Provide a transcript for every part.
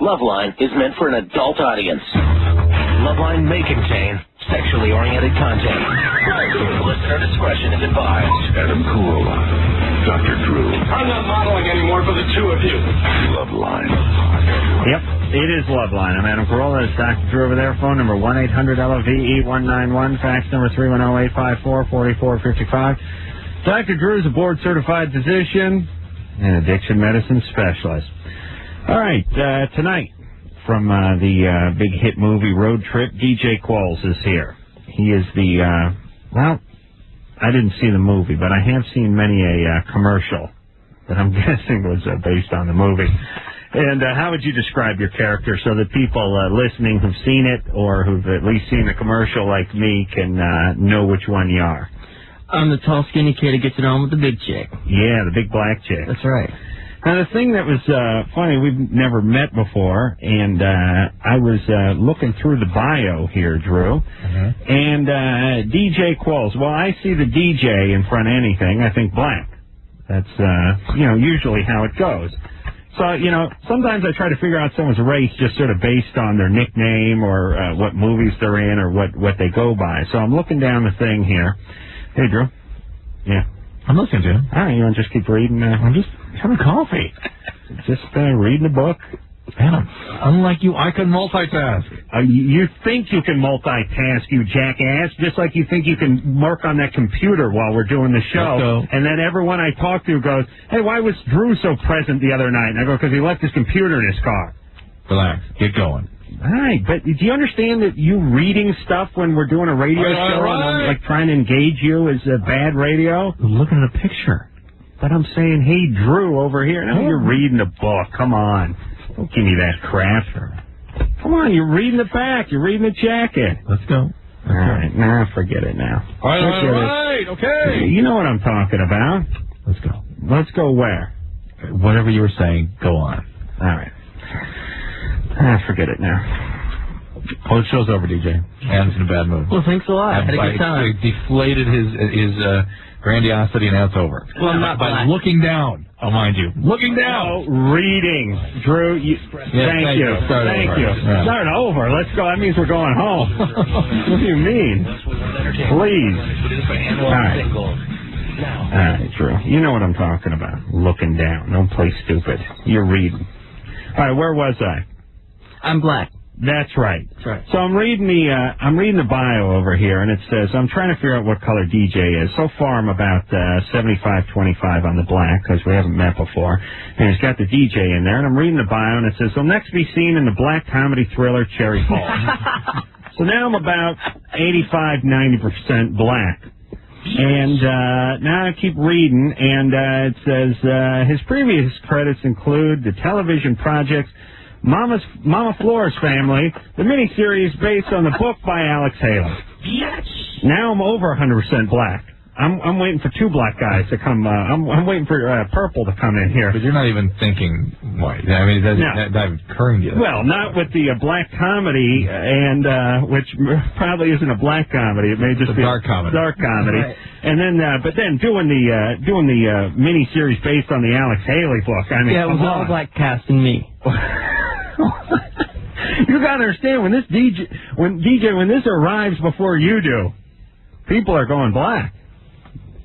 Loveline is meant for an adult audience. Loveline may contain sexually oriented content. Listener discretion is advised. Adam Carolla, Dr. Drew. I'm not modeling anymore for the two of you. Loveline. Yep, it is Loveline. I'm Adam Carolla. It's Dr. Drew over there. Phone number 1-800-LOVE-191. Fax number 310-854-4455. Dr. Drew is a board-certified physician and addiction medicine specialist. All right, tonight from the big hit movie Road Trip, DJ Qualls is here. He is the, well, I didn't see the movie, but I have seen many a commercial that I'm guessing was based on the movie. And how would you describe your character so that people listening who've seen it or who've at least seen the commercial like me can know which one you are? I'm the tall, skinny kid who gets it on with the big chick. Yeah, the big black chick. That's right. Now, the thing that was funny, we've never met before, and I was looking through the bio here, Drew, and DJ Qualls. Well, I see the DJ in front of anything, I think black. That's, usually how it goes. So, sometimes I try to figure out someone's race just sort of based on their nickname or what movies they're in or what they go by. So I'm looking down the thing here. Hey, Drew. Yeah. I'm listening to you. All right, you want to just keep reading? I'm just having coffee. Just reading a book. Adam, unlike you, I can multitask. You think you can multitask, you jackass, just like you think you can work on that computer while we're doing the show. And then everyone I talk to goes, hey, why was Drew so present the other night? And I go, because he left his computer in his car. Relax. Get going. All right, but do you understand that you reading stuff when we're doing a radio show and I'm like trying to engage you is bad radio? I'm looking at a picture. But I'm saying, hey, Drew, over here. Now you're reading a book. Come on. Don't give me that crap. Come on, you're reading the back. You're reading the jacket. Let's go. All right, nah, forget it now. All right, okay. You know what I'm talking about. Let's go. Let's go where? Whatever you were saying, go on. All right. Forget it now. Well, the show's over, DJ. Adam's in a bad mood. Well, thanks a lot. I had a good time. Deflated his grandiosity, and now it's over. Well, I'm not by looking down. Oh, mind you. Looking down. No, reading. Drew, thank you. Thank you. Yeah. Start over. Let's go. That means we're going home. What do you mean? Please. All right. All right, Drew. You know what I'm talking about. Looking down. Don't play stupid. You're reading. All right, where was I? I'm black. That's right. That's right. So I'm reading the bio over here, and it says I'm trying to figure out what color DJ is. So far, I'm about 75-25 on the black because we haven't met before. And it's got the DJ in there, and I'm reading the bio, and it says he'll next be seen in the black comedy thriller Cherry Falls. So now I'm about 85-90% black. And now I keep reading, and it says his previous credits include the television projects Mama Flora's Family, the miniseries based on the book by Alex Haley. Yes. Now I'm over 100% black. I'm waiting for two black guys to come. I'm waiting for purple to come in here. But you're not even thinking white. I mean, that's not occurring to you. Well, not with the black comedy, and which probably isn't a black comedy. It may just be dark comedy. Dark comedy. Right. And then, but then doing the mini series based on the Alex Haley book. I mean, yeah, it was all black cast and me. You gotta understand when this arrives before you do, people are going black.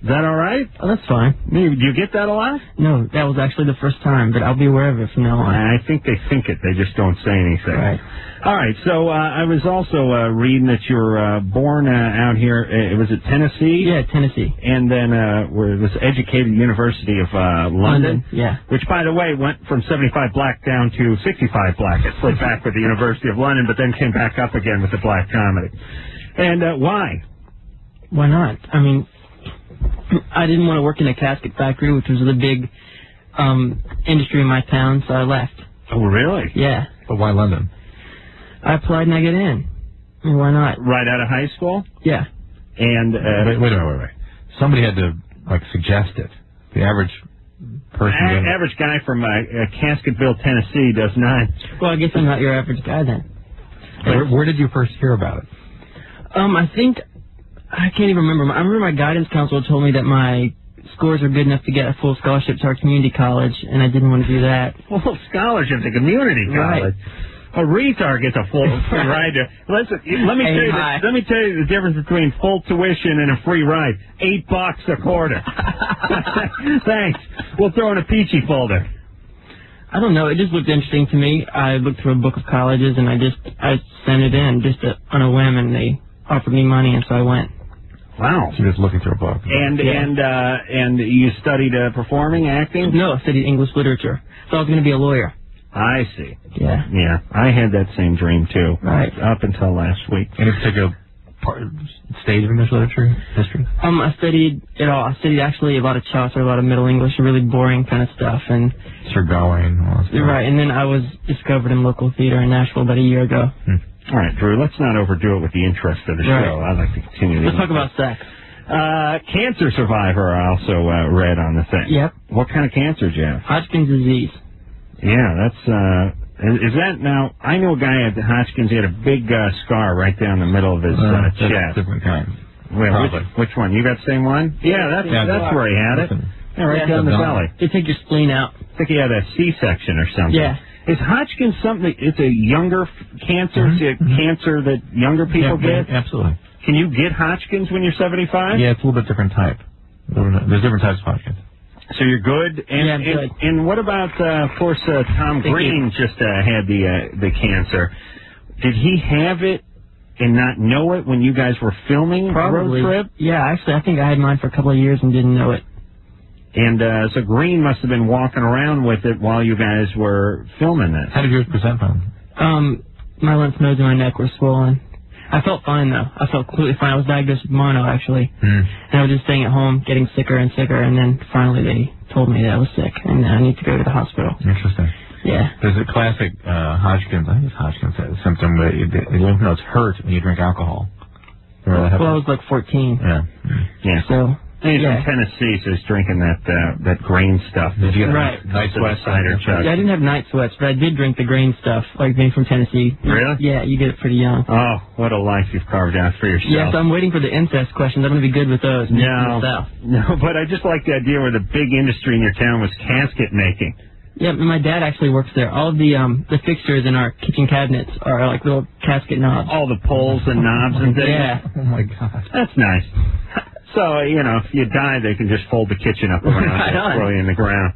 Is that all right? Oh, that's fine. Do you get that a lot? No, that was actually the first time, but I'll be aware of it from now on. I think they think it. They just don't say anything. Right. All right. So I was also reading that you're born out here. Was it Tennessee? Yeah, Tennessee. And then was educated at the University of London. Yeah. Which, by the way, went from 75 black down to 65 black. It slid back with the University of London, but then came back up again with the black comedy. And why? Why not? I mean, I didn't want to work in a casket factory, which was the big industry in my town, so I left. Oh, really? Yeah. But why London? I applied and I get in. I mean, why not? Right out of high school? Yeah. And wait a minute. Somebody had to suggest it. The average person. Average guy from Casketville, Tennessee, does not. Well, I guess I'm not your average guy then. Where did you first hear about it? I think I can't even remember. I remember my guidance counselor told me that my scores were good enough to get a full scholarship to our community college, and I didn't want to do that. Full scholarship to community college. A retard gets a full free ride. Let me tell you the difference between full tuition and a free ride. $8 a quarter. Thanks. We'll throw in a peachy folder. I don't know. It just looked interesting to me. I looked through a book of colleges, and I sent it in just on a whim, and they offered me money, and so I went. Wow. So you're just looking through a book. And you studied performing, acting? No, I studied English literature. So I was going to be a lawyer. I see. Yeah. Yeah, I had that same dream, too. Right. Up until last week. Any particular stage of English literature, history? I studied it all. I studied actually a lot of Chaucer, a lot of Middle English, really boring kind of stuff. And Sir Gawain, all that stuff. Right, and then I was discovered in local theater in Nashville about a year ago. All right, Drew, let's not overdo it with the interest of the show. I'd like to continue. Let's talk about sex. Cancer survivor, I also read on the thing. Yep. What kind of cancer, Jeff? Hodgkin's disease. Yeah, that's... Is that now? I know a guy at Hodgkin's. He had a big scar right down the middle of his chest. Different kind. Wait, which one? You got the same one? Yeah, that's where he had it. Yeah, right down the belly. They take your spleen out. I think he had a C-section or something. Yeah. Is Hodgkin's something? It's a younger cancer. It's a cancer that younger people get. Absolutely. Can you get Hodgkin's when you're 75? Yeah, it's a little bit different type. There's different types of Hodgkin's. So you're good? I'm good. And what about, of course, Tom Green just had the cancer. Did he have it and not know it when you guys were filming Probably. Road Trip? Yeah, actually, I think I had mine for a couple of years and didn't know it. And so Green must have been walking around with it while you guys were filming this. How did yours present then? My lymph nodes in my neck were swollen. I felt fine, though. I felt completely fine. I was diagnosed with mono, actually. And I was just staying at home, getting sicker and sicker, and then finally they told me that I was sick, and I need to go to the hospital. Interesting. Yeah. There's a classic Hodgkin's, I think it's Hodgkin's symptom, where the lymph nodes hurt when you drink alcohol. Well, I was like 14. Yeah. So... He's from Tennessee, so he's drinking that grain stuff. Did you get night sweats? Cider chug? Yeah, I didn't have night sweats, but I did drink the grain stuff, like being from Tennessee. Really? Yeah, you get it pretty young. Oh, what a life you've carved out for yourself. Yes, I'm waiting for the incest questions. I'm going to be good with those. No, but I just like the idea where the big industry in your town was casket making. Yeah, my dad actually works there. All of the fixtures in our kitchen cabinets are like little casket knobs. All the poles and knobs and things? Yeah. Oh, my God. That's nice. So, if you die, they can just fold the kitchen up around and throw you in the ground.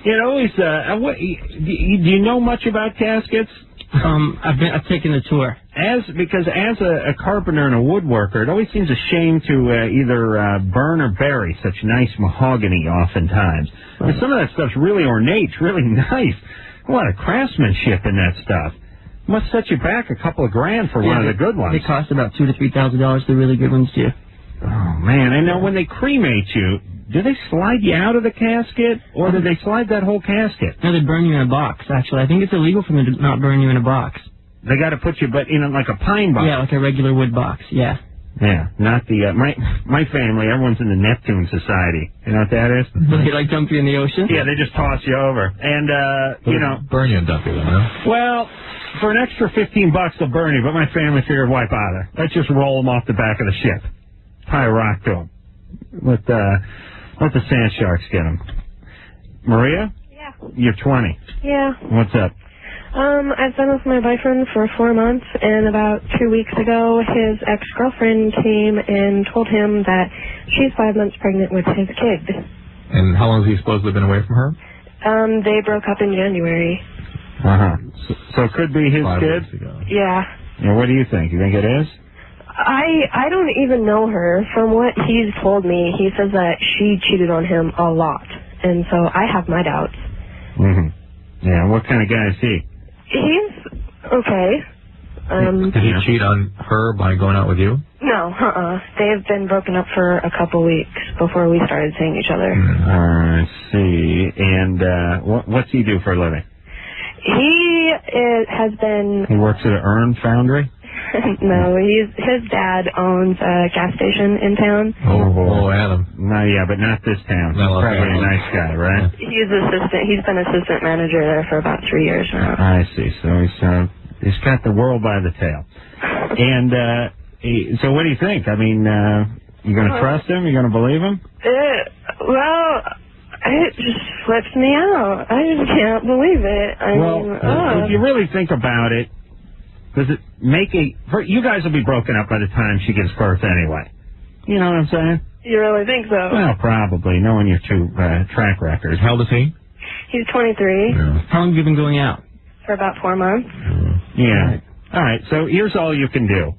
It always, do you know much about caskets? I've taken the tour. Because as a carpenter and a woodworker, it always seems a shame to either burn or bury such nice mahogany oftentimes. And some of that stuff's really ornate, really nice. A lot of craftsmanship in that stuff. Must set you back a couple of grand for one of the good ones. They cost about $2,000 to $3,000. The really good ones do. Oh, man. And now when they cremate you, do they slide you out of the casket, or do they slide that whole casket? No, they burn you in a box, actually. I think it's illegal for them to not burn you in a box. They got to put you in like a pine box. Yeah, like a regular wood box, yeah. Yeah, not the... my family, everyone's in the Neptune Society. You know what that is? They like dump you in the ocean? Yeah, they just toss you over. And, burn you and dump you, huh? Well, for an extra $15, they'll burn you, but my family figured, why bother? Let's just roll them off the back of the ship. Tie a rock to them. Let the sand sharks get them. Maria? Yeah. You're 20. Yeah. What's up? I've been with my boyfriend for 4 months, and about 2 weeks ago, his ex-girlfriend came and told him that she's 5 months pregnant with his kid. And how long has he supposedly been away from her? They broke up in January. Uh-huh. So it could be his 5 kid? weeks ago. Yeah. Now, what do you think? You think it is? I don't even know her. From what he's told me, he says that she cheated on him a lot, and so I have my doubts. Mm-hmm. Yeah, what kind of guy is he? He's okay. Did he cheat on her by going out with you? No, They've been broken up for a couple weeks before we started seeing each other. I see. And what's he do for a living? He has been... He works at an urn foundry? No, his dad owns a gas station in town. Oh, Adam. No, yeah, but not this town. No, He's probably a nice guy, right? He's been assistant manager there for about 3 years now. I see. So he's got the world by the tail. And so what do you think? I mean, you going to trust him? You going to believe him? Well, it just flips me out. I just can't believe it. I mean, if you really think about it, does it make you guys will be broken up by the time she gives birth anyway. You know what I'm saying? You really think so? Well, probably, knowing your two track records. How old is he? He's 23. Yeah. How long have you been going out? For about 4 months. Yeah. All right, so here's all you can do.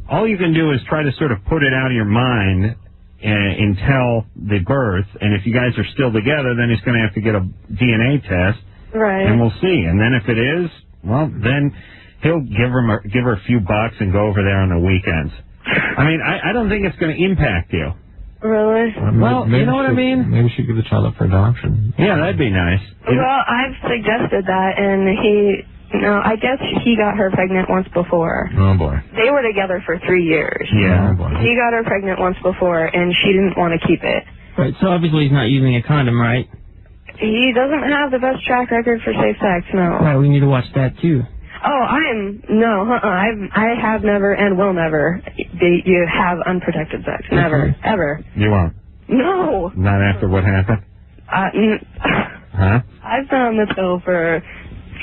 All you can do is try to sort of put it out of your mind until the birth, and if you guys are still together, then he's going to have to get a DNA test, Right. and we'll see. And then if it is, well, then he'll give her a few bucks and go over there on the weekends. I mean, I don't think it's going to impact you. Really? Well, you know what I mean? Maybe she could give the child up for adoption. Yeah, that'd be nice. Well, I've suggested that, and I guess he got her pregnant once before. Oh, boy. They were together for 3 years. Yeah. Oh, boy. He got her pregnant once before, and she didn't want to keep it. Right, so obviously he's not using a condom, right? He doesn't have the best track record for safe sex, no. Right, we need to watch that, too. Oh, I have never and will never you have unprotected sex. Never. Ever. You won't? No. Not after what happened? Huh? I've been on the pill for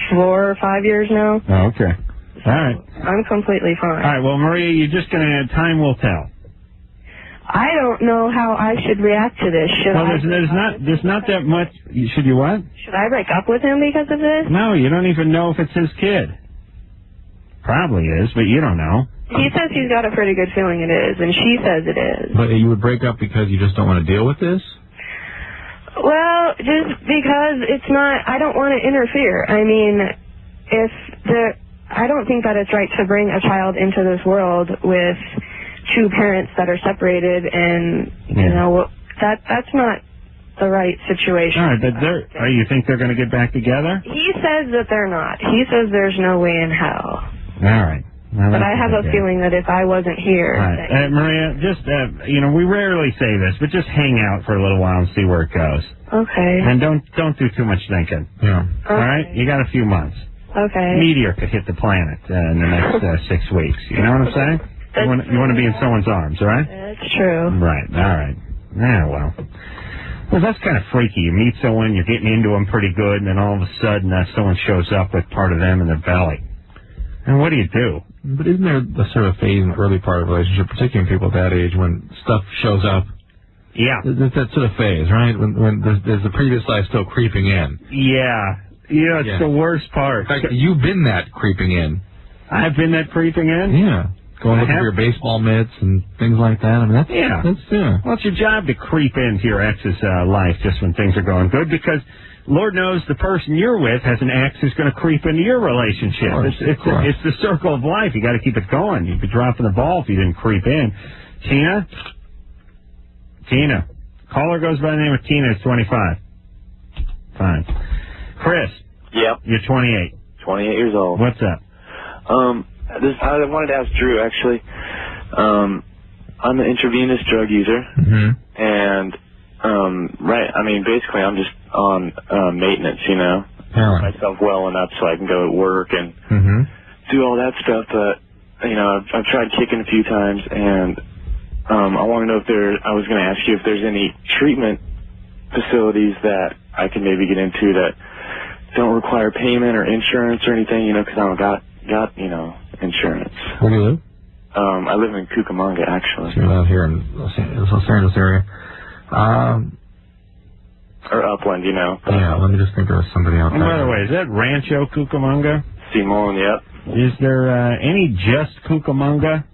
4 or 5 years now. Oh, okay. All right. I'm completely fine. All right, well, Maria, you're just going to, time will tell. I don't know how I should react to this. There's not that much. Should you what? Should I break up with him because of this? No, you don't even know if it's his kid. Probably is, but you don't know. He says he's got a pretty good feeling it is, and she says it is. But you would break up because you just don't want to deal with this? Well, just because it's not, I don't want to interfere. I mean, I don't think that it's right to bring a child into this world with 2 parents that are separated, and, you know, that's not the right situation. All right, but you think they're going to get back together? He says that they're not. He says there's no way in hell. All right. Well, but I have a feeling that if I wasn't here... All right. Maria, just, we rarely say this, but just hang out for a little while and see where it goes. Okay. And don't do too much thinking. Yeah. Okay. All right? You got a few months. Okay. Meteor could hit the planet in the next 6 weeks. You know what I'm saying? You want to be in someone's arms, all right? That's true. Right. All right. Yeah, well. Well, that's kind of freaky. You meet someone, you're getting into them pretty good, and then all of a sudden someone shows up with part of them in their belly. And what do you do? But isn't there a sort of phase in the early part of a relationship, particularly in people at that age, when stuff shows up? Yeah. There's that sort of phase, right? When there's the previous life still creeping in. Yeah. Yeah, it's the worst part. In fact, you've been that creeping in. I've been that creeping in? Yeah. Going looking for your baseball mitts and things like that. I mean, that's Well, it's your job to creep into your ex's life just when things are going good, because Lord knows the person you're with has an ex who's going to creep into your relationship. It's the circle of life. You got to keep it going. You'd be dropping the ball if you didn't creep in. Tina. Caller goes by the name of Tina. Is 25. Fine. Chris. Yep. You're 28. 28 years old. What's up? I wanted to ask Drew, actually. I'm an intravenous drug user, and basically I'm just on maintenance, myself well enough so I can go to work and do all that stuff. But I've tried kicking a few times, and I want to know I was going to ask you if there's any treatment facilities that I can maybe get into that don't require payment or insurance or anything, because I don't got insurance. Where do you live? I live in Cucamonga, actually. So you're out here in Los Angeles area. Or Upland, Yeah, let me just think of somebody out there. By the way, is that Rancho Cucamonga? Simone, yep. Is there any just Cucamonga?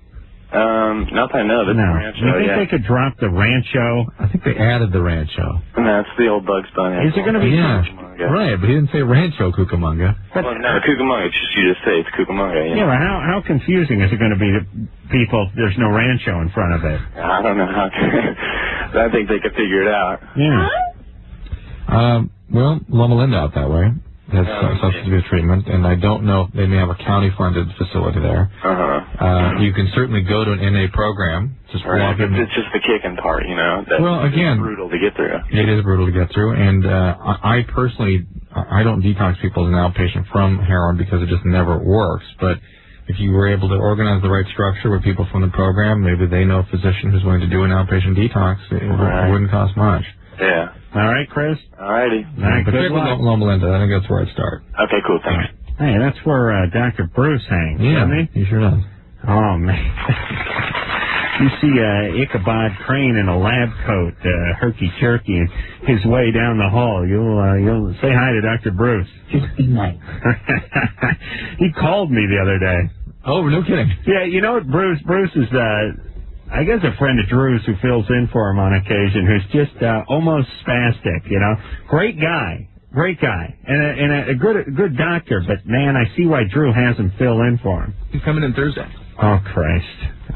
Not that I know. That's Rancho, you think they could drop the Rancho? I think they added the Rancho. And that's the old Bugs Bunny. Is it going to be... Right, but he didn't say Rancho Cucamonga. Well, no, Cucamonga. You just say it's Cucamonga. Yeah, but how confusing is it going to be to people if there's no Rancho in front of it? I don't know how I think they could figure it out. Yeah. Well, Loma Linda out that way has substance abuse treatment, and I don't know if they may have a county-funded facility there. You can certainly go to an NA program. Just log in. It's just the kicking part, Again, brutal to get through. It is brutal to get through, and I personally, I don't detox people as an outpatient from heroin because it just never works, but if you were able to organize the right structure with people from the program, maybe they know a physician who's willing to do an outpatient detox, it wouldn't cost much. Yeah. All right, Chris? All righty. All right, But good check with luck. Loma Linda. I think that's where I'd start. Okay, cool. Thanks. Hey, that's where Dr. Bruce hangs, doesn't he sure does. Oh, man. You see Ichabod Crane in a lab coat, herky-jerky, and his way down the hall. You'll say hi to Dr. Bruce. Just be nice. He called me the other day. Oh, no kidding. Yeah, you know what, Bruce is, I guess, a friend of Drew's who fills in for him on occasion, who's just almost spastic, you know. Great guy, and a good doctor. But man, I see why Drew has him fill in for him. He's coming in Thursday. Oh Christ!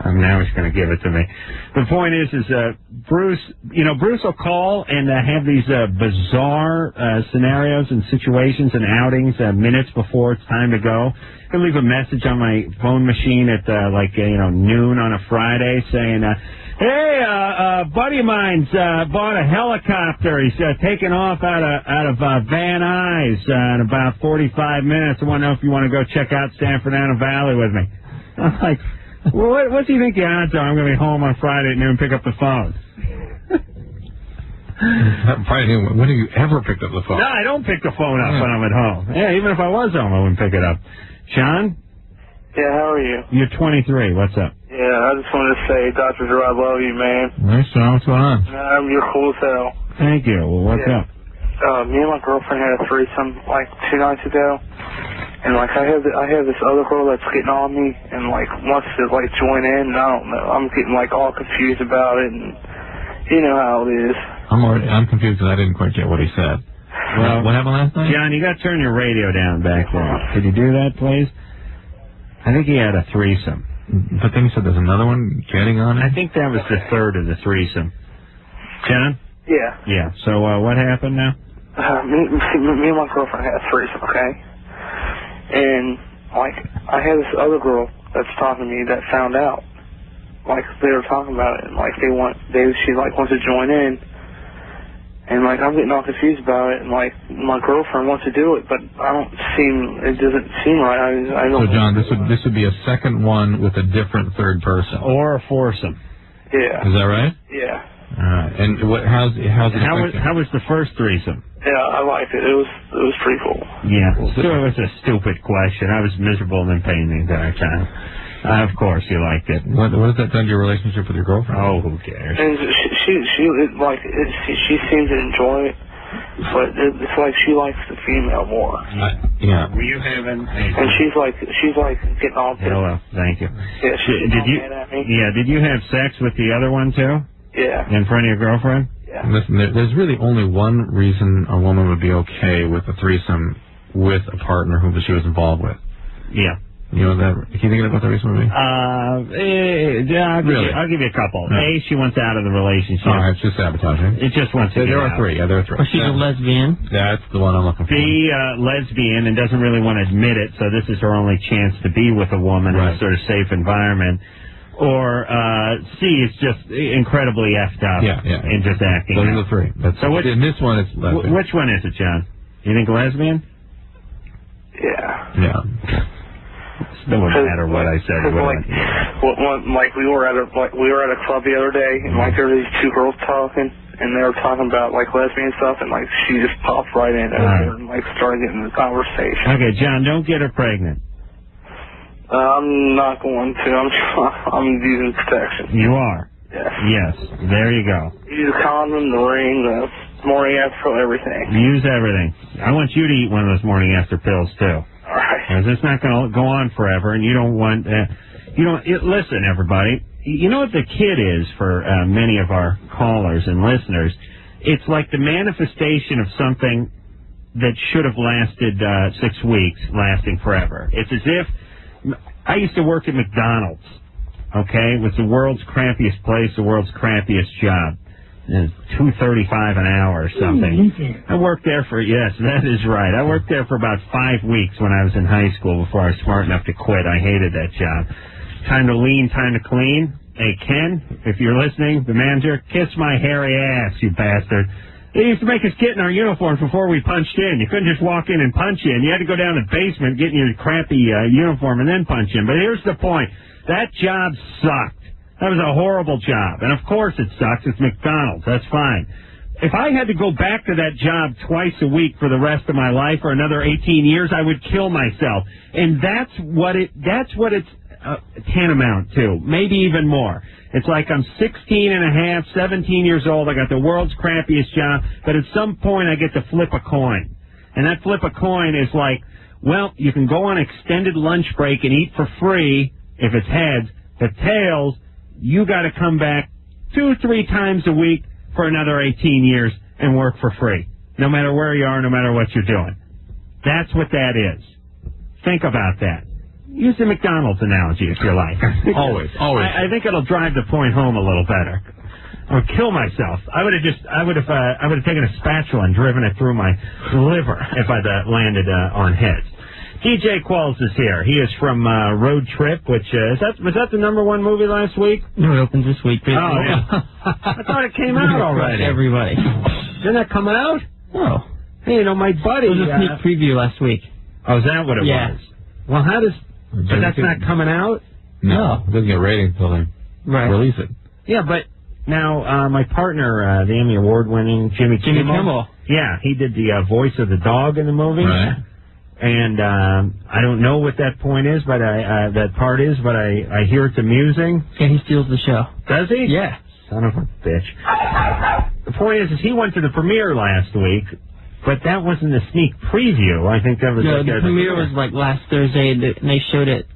Now he's going to give it to me. The point is Bruce. You know, Bruce will call and have these bizarre scenarios and situations and outings minutes before it's time to go. He'll leave a message on my phone machine at noon on a Friday saying, "Hey, a buddy of mine's bought a helicopter. He's taking off out of Van Nuys in about 45 minutes. I want to know if you want to go check out San Fernando Valley with me." I'm like, well, what do you think the odds are I'm going to be home on Friday at noon and pick up the phone? Friday noon. When have you ever picked up the phone? No, I don't pick the phone up when I'm at home. Yeah, even if I was home, I wouldn't pick it up. Sean? Yeah, how are you? You're 23. What's up? Yeah, I just wanted to say, Dr. Drew, I love you, man. Nice, Sean. What's going on? You're cool as hell. Thank you. Well, what's up? Me and my girlfriend had a threesome, 2 nights ago. And, I have this other girl that's getting on me and, wants to, join in. And I don't know. I'm getting, all confused about it. And you know how it is. I'm confused because I didn't quite get what he said. Well, what happened last night? John, you got to turn your radio down back there. Could you do that, please? I think he had a threesome. But then he said there's another one getting on it? I think that was the third of the threesome. John? Yeah. Yeah. So what happened now? Me and my girlfriend had a threesome, okay? And, I had this other girl that's talking to me that found out. They were talking about it, and, she wants to join in. And, I'm getting all confused about it, and, my girlfriend wants to do it, but it doesn't seem right. I don't. So, John, this would be a second one with a different third person. Or a foursome. Yeah. Is that right? Yeah. And how's it? How was the first threesome? Yeah, I liked it. It was pretty cool. Yeah. So it was a stupid question. I was miserable and in pain the entire time. Of course, you liked it. What has that done to your relationship with your girlfriend? Oh, who cares? And she seems to enjoy it, but it's like she likes the female more. Yeah. Were you having? And she's getting all pissed. Hello, thank you. Yeah, she's mad at me. Yeah, did you have sex with the other one too? Yeah. In front of your girlfriend? Yeah. Listen, there's really only one reason a woman would be okay with a threesome with a partner who she was involved with. Yeah. You know that? Can you think of what the reason would be? Yeah, I'll give you a couple. No. A, she wants out of the relationship. Oh, it's just sabotaging. It just wants to There get are out. three. Yeah, there are three. Or she's a lesbian. That's the one I'm looking for. B, lesbian and doesn't really want to admit it, so this is her only chance to be with a woman in a sort of safe environment. Or C, it's just incredibly effed up and just acting Those out. are the three. So in this one, it's lesbian. Which one is it, John? You think lesbian? Yeah. Yeah. It wouldn't matter what I said. We were at a club the other day, and there were these two girls talking, and they were talking about lesbian stuff, and she just popped right in and started getting the conversation. Okay, John, don't get her pregnant. I'm not going to. I'm using protection. You are. Yes. Yes. There you go. Use a condom, the ring, the morning after, everything. Use everything. I want you to eat one of those morning after pills too. All right. Because it's not going to go on forever, and you don't want. Listen, everybody. You know what the kid is for many of our callers and listeners? It's like the manifestation of something that should have lasted 6 weeks, lasting forever. It's as if I used to work at McDonald's. Okay, it was the world's crappiest place, the world's crappiest job. $2.35 an hour or something. I worked there for, yes, that is right. I worked there for about 5 weeks when I was in high school before I was smart enough to quit. I hated that job. Time to lean, time to clean. Hey, Ken, if you're listening, the manager, kiss my hairy ass, you bastard. They used to make us get in our uniforms before we punched in. You couldn't just walk in and punch in. You had to go down to the basement, get in your crappy uniform, and then punch in. But here's the point. That job sucked. That was a horrible job. And, of course, it sucks. It's McDonald's. That's fine. if I had to go back to that job twice a week for the rest of my life for another 18 years, I would kill myself. And that's what it's tantamount to, maybe even more. It's like I'm 16 and a half, 17 years old. I got the world's crappiest job, but at some point I get to flip a coin. And that flip a coin is like, well, you can go on extended lunch break and eat for free if it's heads. If tails, you got to come back 2-3 times a week for another 18 years and work for free, no matter where you are, no matter what you're doing. That's what that is. Think about that. Use the McDonald's analogy if you like. Always. I think it'll drive the point home a little better. I would kill myself. I would have taken a spatula and driven it through my liver if I'd landed on heads. DJ Qualls is here. He is from Road Trip, which was that the #1 movie last week? No, it opens this week. Oh, yeah. I thought it came out already. Everybody. Didn't that come out? No. Hey, my buddy. It was a sneak preview last week. Oh, is that what it was? Well, how does... But that's not coming out? No. It doesn't get ratings until they release it. Yeah, but now my partner, the Emmy Award-winning Jimmy Kimmel. Yeah, he did the voice of the dog in the movie. Right. And I don't know what that point is, but that part is, but I hear it's amusing. And he steals the show. Does he? Yeah. Son of a bitch. The point is he went to the premiere last week, but that wasn't a sneak preview. I think that was... No, the premiere was like last Thursday, and they showed it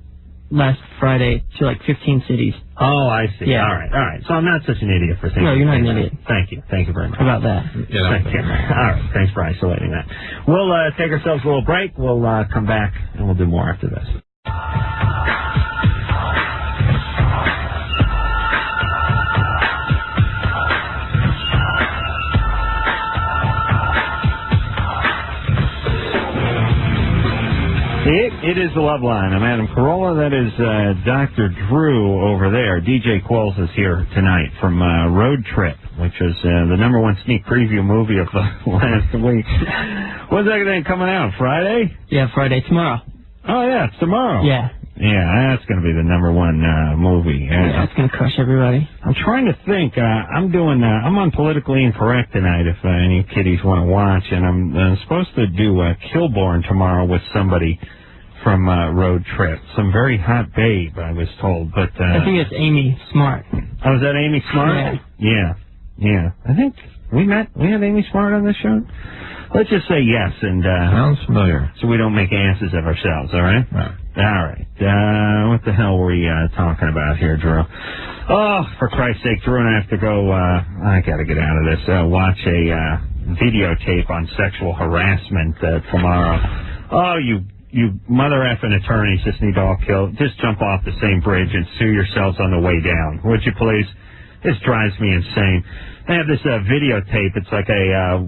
last Friday to like 15 cities. Oh, I see. Yeah. All right. So I'm not such an idiot for thinking... No, you're not an idiot. Thank you very much. How about that? Yeah, Thank you. All right, thanks for isolating that. We'll take ourselves a little break. We'll come back, and we'll do more after this. It is the Loveline. I'm Adam Carolla. That is Dr. Drew over there. DJ Qualls is here tonight from Road Trip, which is the #1 sneak preview movie of last week. When's that thing coming out? Friday? Yeah, Friday. Tomorrow. Oh, yeah, it's tomorrow. Yeah. Yeah, that's going to be the #1 movie. Yeah, it's going to crush everybody. I'm trying to think. I'm on Politically Incorrect tonight if any kiddies want to watch, and I'm supposed to do Kilborn tomorrow with somebody from Road Trip. Some very hot babe, I was told. But I think it's Amy Smart. Oh, is that Amy Smart? Yeah. I think we had Amy Smart on this show. Let's just say yes, and sounds familiar. So we don't make asses of ourselves, all right? Right. All right. What the hell were we talking about here, Drew? Oh, for Christ's sake, Drew and I have to go, I got to get out of this, watch a videotape on sexual harassment tomorrow. Oh, you mother effing attorneys just need to all just jump off the same bridge and sue yourselves on the way down. Would you please? This drives me insane. They have this videotape. It's like a,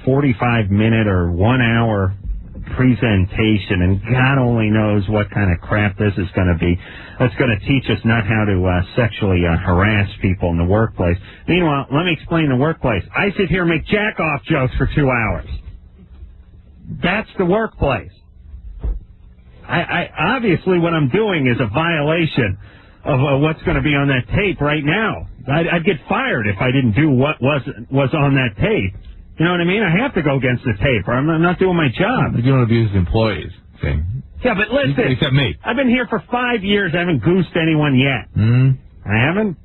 45-minute or 1 hour presentation, and God only knows what kind of crap this is going to be. That's going to teach us not how to sexually harass people in the workplace. Meanwhile, let me explain the workplace. I sit here and make jack-off jokes for 2 hours. That's the workplace. I obviously what I'm doing is a violation of what's going to be on that tape right now. I'd get fired if I didn't do what was on that tape. You know what I mean? I have to go against the tape, or I'm not doing my job. But you don't abuse employees. See? Yeah, but listen. Except me. I've been here for 5 years. I haven't goosed anyone yet. I haven't?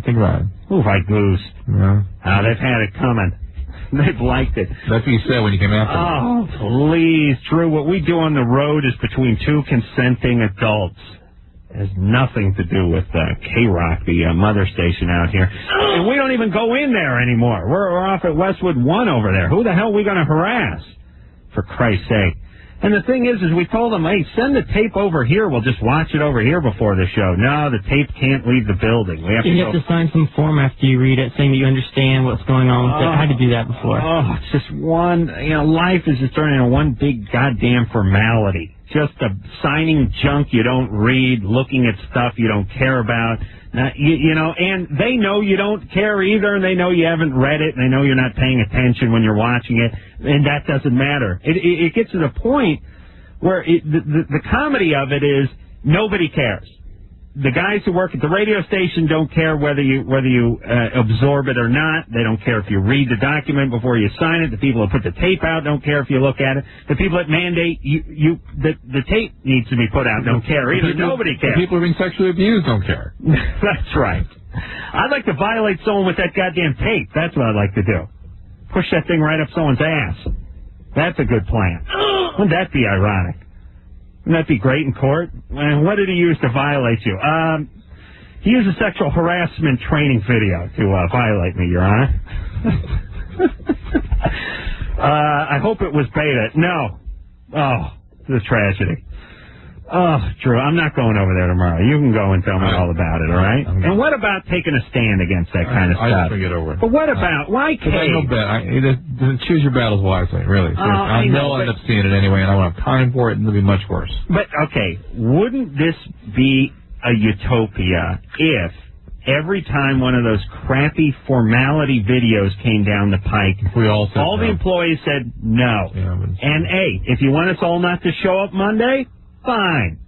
Think about it. Who have I goosed? Yeah. They've had it coming. They've liked it. That's what you said when you came after me. Oh, please, Drew. What we do on the road is between two consenting adults. It has nothing to do with K-Rock, the mother station out here. And we don't even go in there anymore. We're off at Westwood 1 over there. Who the hell are we going to harass? For Christ's sake. And the thing is we told them, hey, send the tape over here. We'll just watch it over here before the show. No, the tape can't leave the building. We have you have to sign some form after you read it saying that you understand what's going on with it. I had to do that before. Oh, it's just life is just turning into one big goddamn formality. Just signing junk you don't read, looking at stuff you don't care about. And they know you don't care either, and they know you haven't read it, and they know you're not paying attention when you're watching it, and that doesn't matter. It gets to the point where the comedy of it is nobody cares. the guys who work at the radio station don't care whether you absorb it or not. They don't care if you read the document before you sign it. The people who put the tape out don't care if you look at it. The people that mandate the tape needs to be put out don't care either. Nobody cares. The people who are being sexually abused don't care. That's right. I'd like to violate someone with that goddamn tape. That's what I'd like to do. Push that thing right up someone's ass. That's a good plan. Wouldn't that be ironic? Wouldn't that be great in court? What did he use to violate you? He used a sexual harassment training video to violate me, Your Honor. I hope it was beta. No. Oh, it's a tragedy. Oh, Drew, I'm not going over there tomorrow. You can go and tell me all about it, all right? And what about taking a stand against that kind of stuff? I just get over it. But what about, why cave? Choose your battles wisely, really. So I know I'll end up seeing it anyway, and I won't have time for it, and it'll be much worse. But, okay, wouldn't this be a utopia if every time one of those crappy formality videos came down the pike, all the employees said no. Yeah, and, hey, if you want us all not to show up Monday, fine.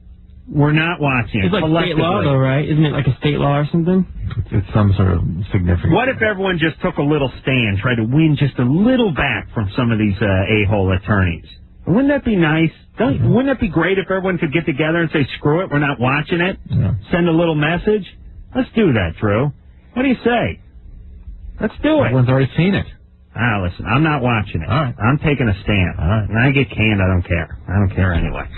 We're not watching it. It's like state law, though, right? Isn't it like a state law or something? It's some sort of significant... What if everyone just took a little stand, tried to win just a little back from some of these a-hole attorneys? Wouldn't that be nice? Wouldn't that be great if everyone could get together and say, screw it, we're not watching it? Yeah. Send a little message? Let's do that, Drew. What do you say? Let's do it. Everyone's already seen it. Listen, I'm not watching it. All right. I'm taking a stand. All right. When I get canned, I don't care. I don't care anyway.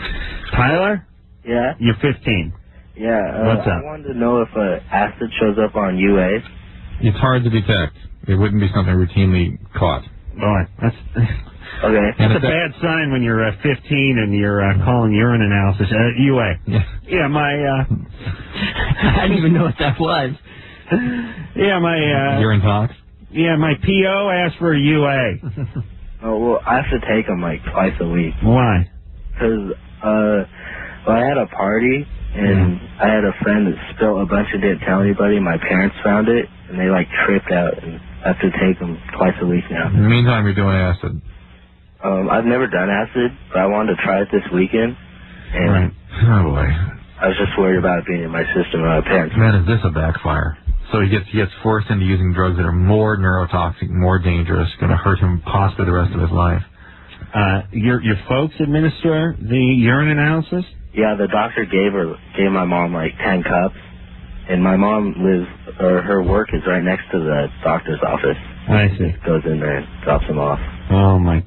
Tyler? Yeah? You're 15. Yeah. What's up? I wanted to know if acid shows up on UA. It's hard to detect. It wouldn't be something routinely caught. Boy, that's... Okay. That's a bad sign when you're 15 and you're calling urine analysis. UA. Yeah, my... I didn't even know what that was. Yeah, my... urine tox? Yeah, my PO asked for a UA. Oh, well, I have to take them like twice a week. Why? Because I had a party, and I had a friend that spilled a bunch and didn't tell anybody. My parents found it, and they like tripped out, and I have to take them twice a week now. In the meantime, you're doing acid. I've never done acid, but I wanted to try it this weekend. And right. Oh, boy. I was just worried about it being in my system. My parents. Man, is this a backfire? So he gets forced into using drugs that are more neurotoxic, more dangerous, going to hurt him possibly the rest of his life. Your folks administer the urine analysis? Yeah, the doctor gave my mom like 10 cups, and my mom her work is right next to the doctor's office. I see. Goes in there and drops them off. Oh my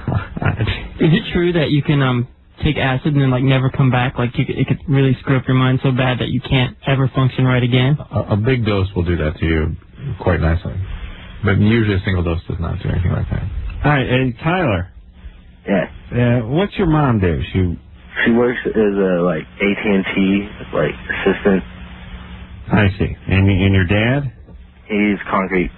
God. Is it true that you can take acid and then like never come back? Like it could really screw up your mind so bad that you can't ever function right again? A big dose will do that to you quite nicely, but usually a single dose does not do anything like that. All right, and Tyler. Yeah. What's your mom do? She works as a like AT&T like assistant. I see. And your dad? He's concrete.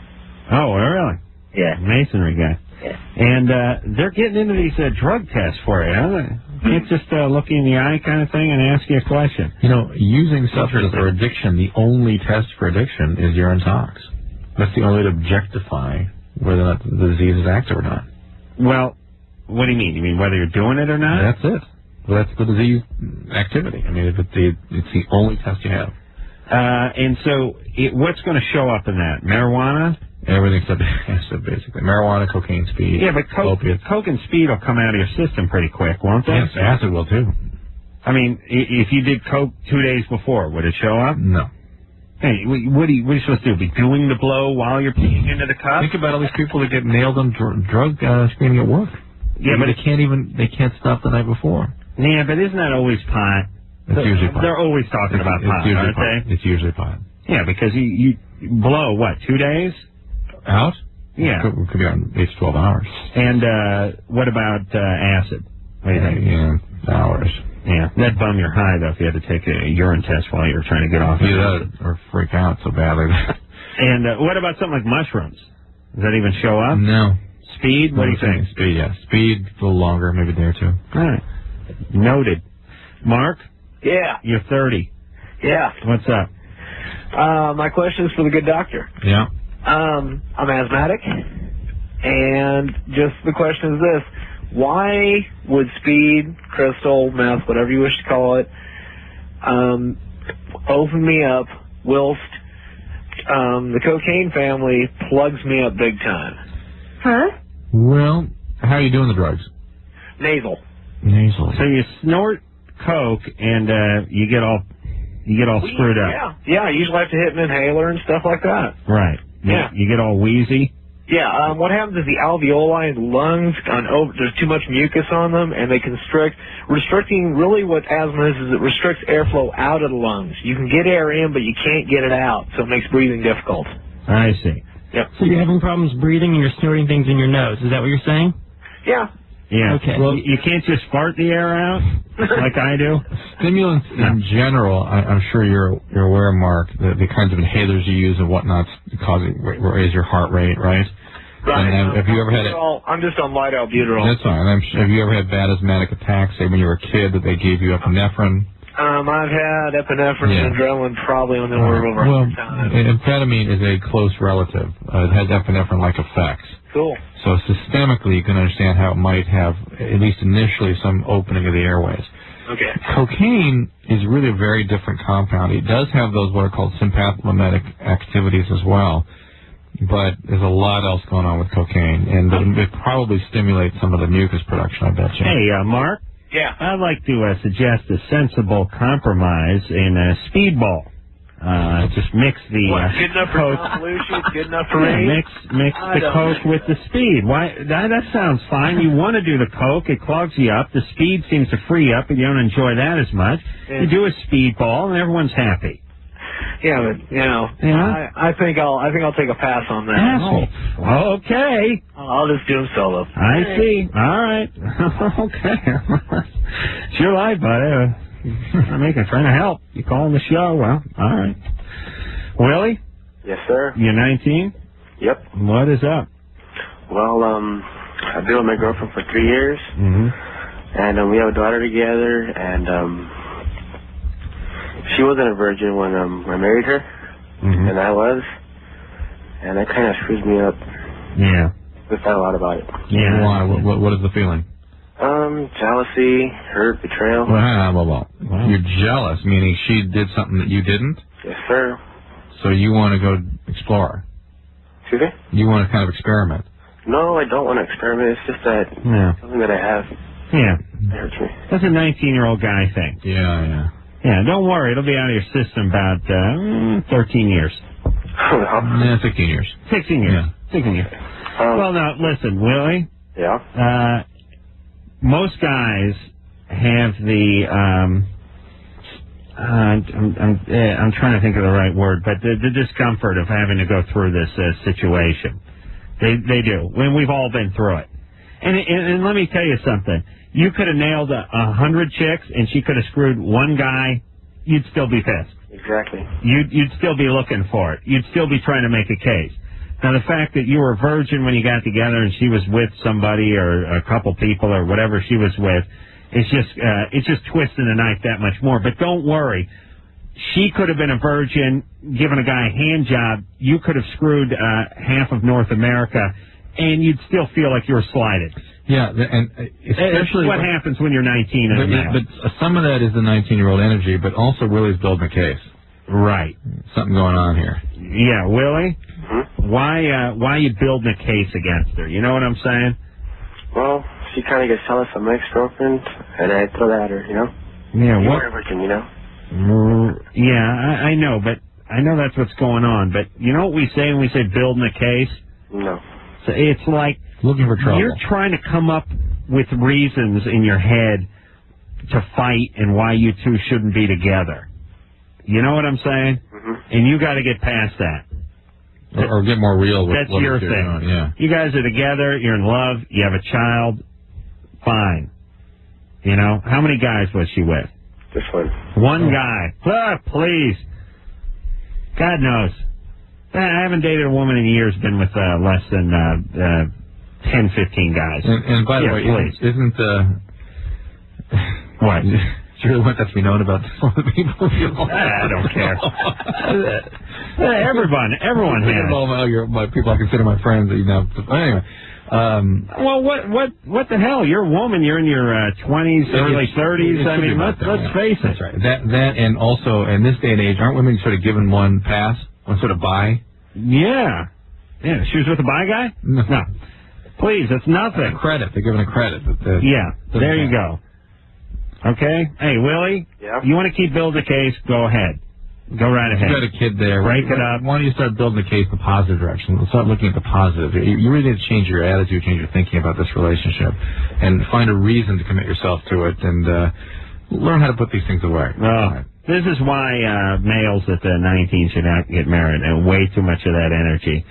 Oh, really? Yeah. Masonry guy. Yeah. And they're getting into these drug tests for you, huh? Can't just look you in the eye kind of thing and ask you a question. You know, using substance for addiction, the only test for addiction is urine tox. That's the only way to objectify whether or not the disease is active or not. Well, what do you mean? You mean whether you're doing it or not? That's it. Well, that's the disease activity. I mean, it's the only test you have. And so, what's going to show up in that? Marijuana? Everything except acid, basically. Marijuana, cocaine, speed. Yeah, but opiates. Coke and speed will come out of your system pretty quick, won't they? Yes, acid will too. I mean, if you did Coke 2 days before, would it show up? No. Hey, what are you supposed to do? Be doing the blow while you're peeing into the cup? Think about all these people that get nailed on drug screening at work. Yeah, but they can't stop the night before. Yeah, but isn't that always pot? It's usually pot. They're always talking about pot, aren't they? It's usually pot. Yeah, because you blow, what, 2 days? Out? Yeah. It could be on 8 to 12 hours. And what about acid? What do you think? Yeah, hours. Yeah, that'd bum your high, though, if you had to take a urine test while you were trying to get off. Either that or freak out so badly. And what about something like mushrooms? Does that even show up? No. Speed? What do you think? Speed, yeah. Speed, a little longer, maybe a day or two. All right. Noted. Mark? Yeah. You're 30. Yeah. What's up? My question is for the good doctor. Yeah. I'm asthmatic, and just the question is this. Why would speed, crystal, meth, whatever you wish to call it, open me up whilst the cocaine family plugs me up big time. Huh? Well, how are you doing the drugs? Nasal. Nasal. So you snort coke and you get all screwed up. Yeah. I usually have to hit an inhaler and stuff like that. Right. You get all wheezy. Yeah. What happens is the alveoli and lungs there's too much mucus on them, and they constrict. Restricting really what asthma is it restricts airflow out of the lungs. You can get air in, but you can't get it out, so it makes breathing difficult. I see. Yep. So you're having problems breathing and you're snorting things in your nose. Is that what you're saying? Yeah. Yeah. Okay. Well, you can't just fart the air out like I do. Stimulants in general, I'm sure you're aware, Mark, the kinds of inhalers you use and whatnot raise your heart rate, right? Right. And have you ever had I'm just on light albuterol. That's fine. Have you ever had bad asthmatic attacks, say when you were a kid, that they gave you epinephrine? I've had epinephrine and adrenaline probably on the order of over 100 times. Amphetamine is a close relative. It has epinephrine-like effects. Cool. So systemically, you can understand how it might have, at least initially, some opening of the airways. Okay. Cocaine is really a very different compound. It does have those what are called sympathomimetic activities as well, but there's a lot else going on with cocaine, and it probably stimulates some of the mucus production, I bet you. Hey, Mark? Yeah. I'd like to suggest a sensible compromise in a speedball. Just mix the good enough for coke. Tom Belushi, good enough for me? Mix the coke with the speed. Why? That sounds fine. You want to do the coke, it clogs you up. The speed seems to free you up, and you don't enjoy that as much. Yeah. You do a speedball, and everyone's happy. Yeah, but I think I'll take a pass on that. Oh, okay. I'll just do them solo. I see. All right. Okay. It's your life, buddy. I'm trying to help. You calling the show? Well, all right. Willie? Yes, sir. You're 19? Yep. What is up? Well, I've been with my girlfriend for 3 years, and we have a daughter together, and she wasn't a virgin when I married her, and I was, and that kind of screws me up. Yeah. We thought a lot about it. Yeah. Why? What is the feeling? Jealousy, hurt, betrayal. Wow. You're jealous, meaning she did something that you didn't? Yes, sir. So you want to go explore? Excuse me? You want to kind of experiment? No, I don't want to experiment. It's just that something that I have. Yeah. It hurts me. That's a 19-year-old guy thing. Yeah. Yeah, don't worry. It'll be out of your system about 13 years. 16 years. 16 years. Yeah. 16 years. Well, now, listen, Willie. Yeah? Most guys have the, I'm trying to think of the right word, but the discomfort of having to go through this situation. They do. When we've all been through it. And let me tell you something. You could have nailed 100 chicks, and she could have screwed one guy. You'd still be pissed. Exactly. You'd still be looking for it. You'd still be trying to make a case. Now, the fact that you were a virgin when you got together and she was with somebody or a couple people or whatever she was with, it's just twisting the knife that much more. But don't worry. She could have been a virgin, given a guy a hand job. You could have screwed half of North America, and you'd still feel like you were slighted. Yeah, and especially what happens when you're 19 and a male. But some of that is the 19-year-old energy, but also Willie's building a case. Right. Something going on here. Yeah, Willie? Why you building a case against her? You know what I'm saying? Well, she kind of gets jealous of my ex-girlfriend, and I throw that at her, you know? Yeah, you what? were a virgin, you know? Yeah, I know, but I know that's what's going on. But you know what we say when we say building a case? No. So it's like looking for trouble. You're trying to come up with reasons in your head to fight and why you two shouldn't be together. You know what I'm saying? And you got to get past that. Or get more real with that's what your you're thing. doing, yeah. You guys are together, you're in love, you have a child, fine. You know, how many guys was she with? Just one. One guy. Please. God knows. I haven't dated a woman in years, been with less than 10, 15 guys. And by the way, isn't what? Do you really want that to be known about some of the people? I don't care. Everyone has. My people I consider my friends. Anyway, Well, what the hell? You're a woman. You're in your 20s, early 30s. I mean, let's face it. That's right. That, and also in this day and age, aren't women sort of given one pass, one sort of bye? Yeah. Yeah. She was with the bye guy? No. Please, it's nothing. Credit. They're giving a credit. Yeah. There you go. Okay. Hey, Willie. Yeah. You want to keep building a case? Go ahead. Go right ahead. You got a kid there. Break it up. Why don't you start building the case in the positive direction? Start looking at the positive. You really need to change your attitude, change your thinking about this relationship, and find a reason to commit yourself to it, and learn how to put these things away. This is why males at 19 should not get married, and way too much of that energy.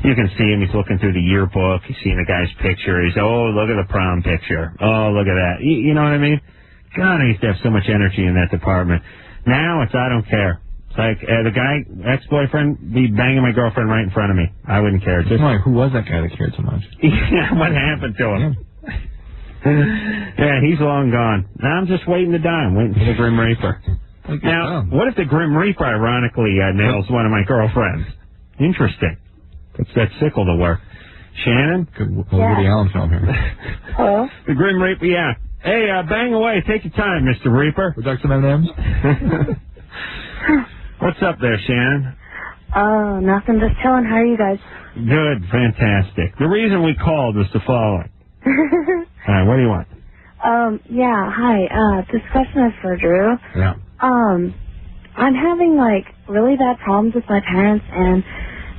You can see him. He's looking through the yearbook. He's seeing the guy's picture. He's, oh, look at the prom picture. Oh, look at that. You know what I mean? God, I used to have so much energy in that department. Now it's I don't care. It's like the guy, ex-boyfriend, be banging my girlfriend right in front of me. I wouldn't care. Just who was that guy that cared so much? Yeah, what happened to him? Yeah, he's long gone. Now I'm just waiting to die. I'm waiting for the Grim Reaper. Now, what if the Grim Reaper, ironically, nails one of my girlfriends? Interesting. Puts that sickle to work. Shannon? Woody Allen film here. Hello? The Grim Reaper, yeah. Hey, bang away. Take your time, Mr. Reaper. Would you like some M&Ms? What's up there, Shannon? Nothing. Just chilling. How are you guys? Good. Fantastic. The reason we called was the following. All right, what do you want? Yeah, hi. This question is for Drew. Yeah. I'm having, like, really bad problems with my parents, and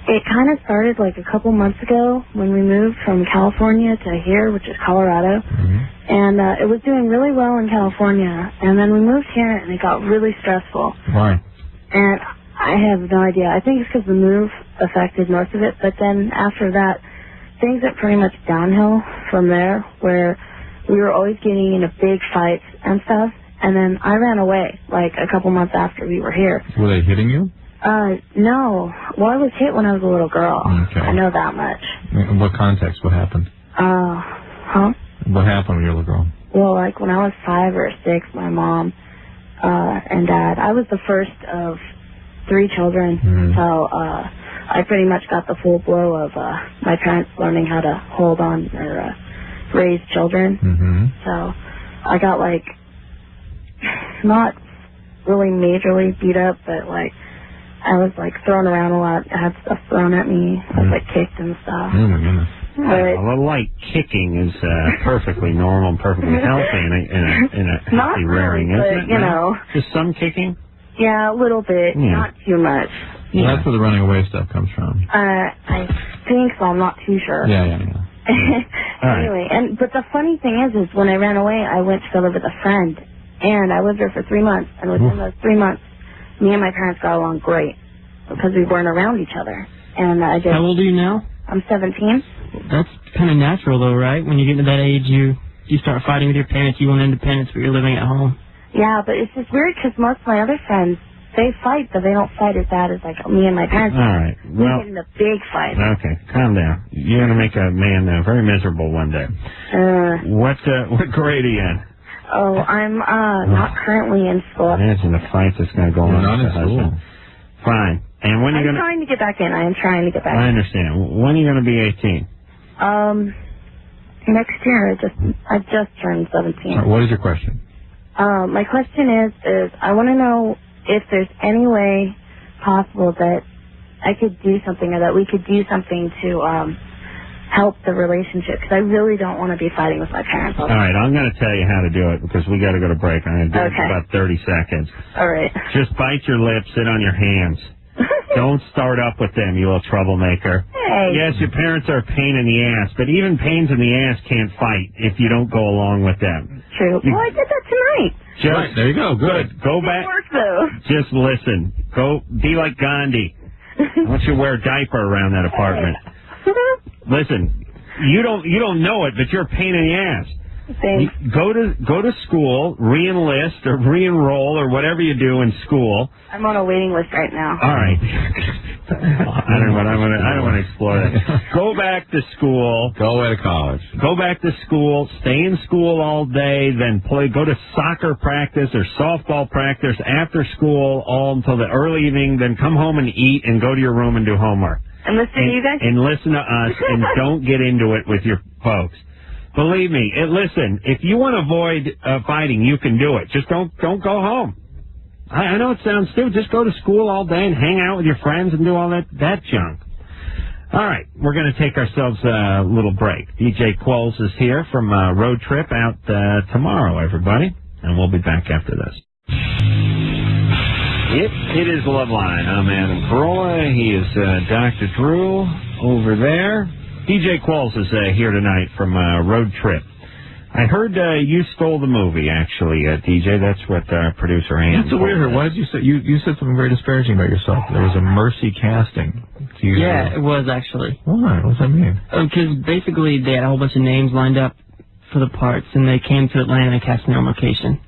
it kind of started, like, a couple months ago when we moved from California to here, which is Colorado. Mm-hmm. And it was doing really well in California, and then we moved here, and it got really stressful. Why? And I have no idea. I think it's because the move affected most of it, but then after that, things went pretty much downhill from there, where we were always getting into big fights and stuff, and then I ran away, like, a couple months after we were here. Were they hitting you? No. Well, I was hit when I was a little girl. Okay. I know that much. In what context? What happened? Huh? What happened when you were a little girl? Well, like, when I was 5 or 6, my mom and dad, I was the first of 3 children, so I pretty much got the full blow of my parents learning how to hold on or raise children. So I got, like, not really majorly beat up, but, like, I was, like, thrown around a lot. I had stuff thrown at me. I was, like, kicked and stuff. Oh, my goodness. A little light kicking is perfectly normal and perfectly healthy in a healthy rearing, isn't it? You know. Just some kicking? Yeah, a little bit. Yeah. Not too much. Well, that's where the running away stuff comes from. I think so. I'm not too sure. Yeah. Anyway, but the funny thing is when I ran away, I went to go live with a friend, and I lived there for 3 months, and within those 3 months, me and my parents got along great because we weren't around each other. And I just... How old are you now? I'm 17. That's kind of natural, though, right? When you get to that age, you start fighting with your parents. You want independence, but you're living at home. Yeah, but it's just weird because most of my other friends, they fight, but they don't fight as bad as, like, me and my parents. All right. Well, we get in a big fight. Okay, calm down. You're going to make a man very miserable one day. What grade are you in? Oh, I'm not currently in school. Imagine the fight that's going to go on. Not in school. Fine. And when are you going to... I'm trying to get back in. I am trying to get back in. I understand. When are you going to be 18? Next year. I just turned 17. What is your question? My question is I want to know if there's any way possible that I could do something or that we could do something to help the relationship, because I really don't want to be fighting with my parents. All right, I'm going to tell you how to do it because we got to go to break. I'm going to do it for about 30 seconds. All right. Just bite your lips, sit on your hands. Don't start up with them, you little troublemaker. Hey. Yes, your parents are a pain in the ass, but even pains in the ass can't fight if you don't go along with them. True. Well, I did that tonight. Just, there you go. Good. Go back. It worked, though. Just listen. Go be like Gandhi. I want you to wear a diaper around that apartment. Listen, you don't know it, but you're a pain in the ass. Thanks. Go to school, re-enlist or re-enroll or whatever you do in school. I'm on a waiting list right now. All right. I don't want to explore that. Go back to school. Go away to college. Go back to school. Stay in school all day. Then go to soccer practice or softball practice after school all until the early evening. Then come home and eat and go to your room and do homework. And listen to you guys. And listen to us, and don't get into it with your folks. Believe me. Listen, if you want to avoid fighting, you can do it. Just don't go home. I know it sounds stupid. Just go to school all day and hang out with your friends and do all that junk. All right, we're going to take ourselves a little break. DJ Qualls is here from Road Trip out tomorrow, everybody, and we'll be back after this. It is Loveline. I'm Adam Carolla. He is Dr. Drew over there. DJ Qualls is here tonight from Road Trip. I heard you stole the movie, actually, DJ. That's what our producer Ann. That's a weird. Why did you say you said something very disparaging about yourself? There was a mercy casting. Yeah, it was actually. Why? What does that mean? Because basically they had a whole bunch of names lined up for the parts, and they came to Atlanta and cast me on location.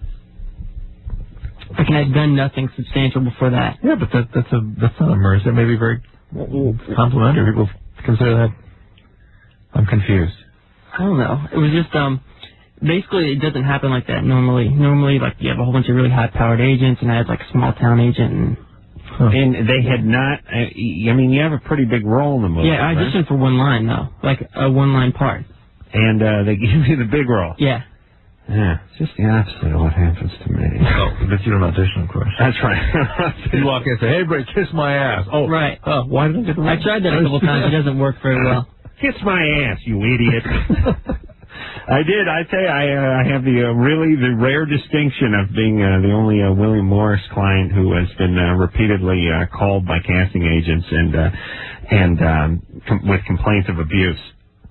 Like, and I'd done nothing substantial before that. Yeah, but that's not a mercy. That may be very complimentary. People consider that. I'm confused. I don't know. It was just basically it doesn't happen like that normally. Normally, like, you have a whole bunch of really high-powered agents, and I had like a small-town agent. And they had not. I mean, you have a pretty big role in the movie. Yeah, I auditioned for one line though, like a one-line part. And they give you the big role. Yeah. Yeah, it's just the opposite of what happens to me. Oh, but you don't audition, of course. That's right. You walk in and say, "Hey, Bray, kiss my ass." Oh, right. Oh, why did I get the I tried that a couple times. It doesn't work very well. Kiss my ass, you idiot. I did. I tell you, I have the rare distinction of being the only William Morris client who has been repeatedly called by casting agents and with complaints of abuse.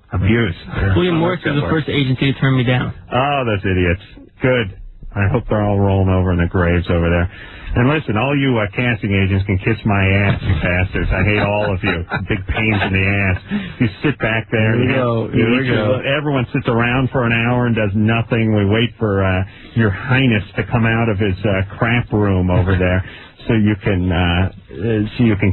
Yeah. William Morris was the first agency to turn me down. Oh, those idiots. Good. I hope they're all rolling over in their graves over there. And listen, all you casting agents can kiss my ass, you bastards. I hate all of you. Big pains in the ass. You sit back there. Here we go. Everyone sits around for an hour and does nothing. We wait for Your Highness to come out of his crap room over there so you can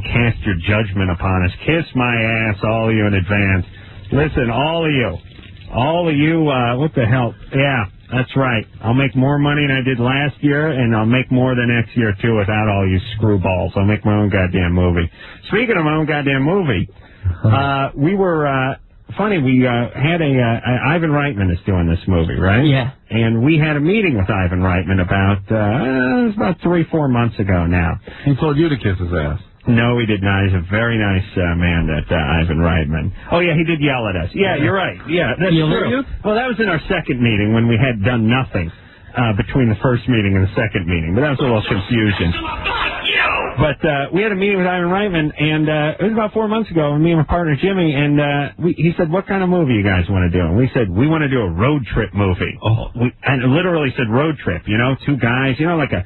cast your judgment upon us. Kiss my ass, all of you in advance. Listen, all of you, what the hell? Yeah, that's right. I'll make more money than I did last year, and I'll make more the next year, too, without all you screwballs. I'll make my own goddamn movie. Speaking of my own goddamn movie, we were, we had Ivan Reitman is doing this movie, right? Yeah. And we had a meeting with Ivan Reitman about 3-4 months ago now. He told you to kiss his ass. No, he did not. He's a very nice man, that Ivan Reitman. Oh, yeah, he did yell at us. Yeah, you're right. Yeah, that's true. Well, that was in our second meeting when we had done nothing between the first meeting and the second meeting. But that was a little confusion. But we had a meeting with Ivan Reitman, and it was about 4 months ago, and me and my partner Jimmy, and he said, "What kind of movie you guys want to do?" And we said, "We want to do a road trip movie." And it literally said road trip, two guys, like a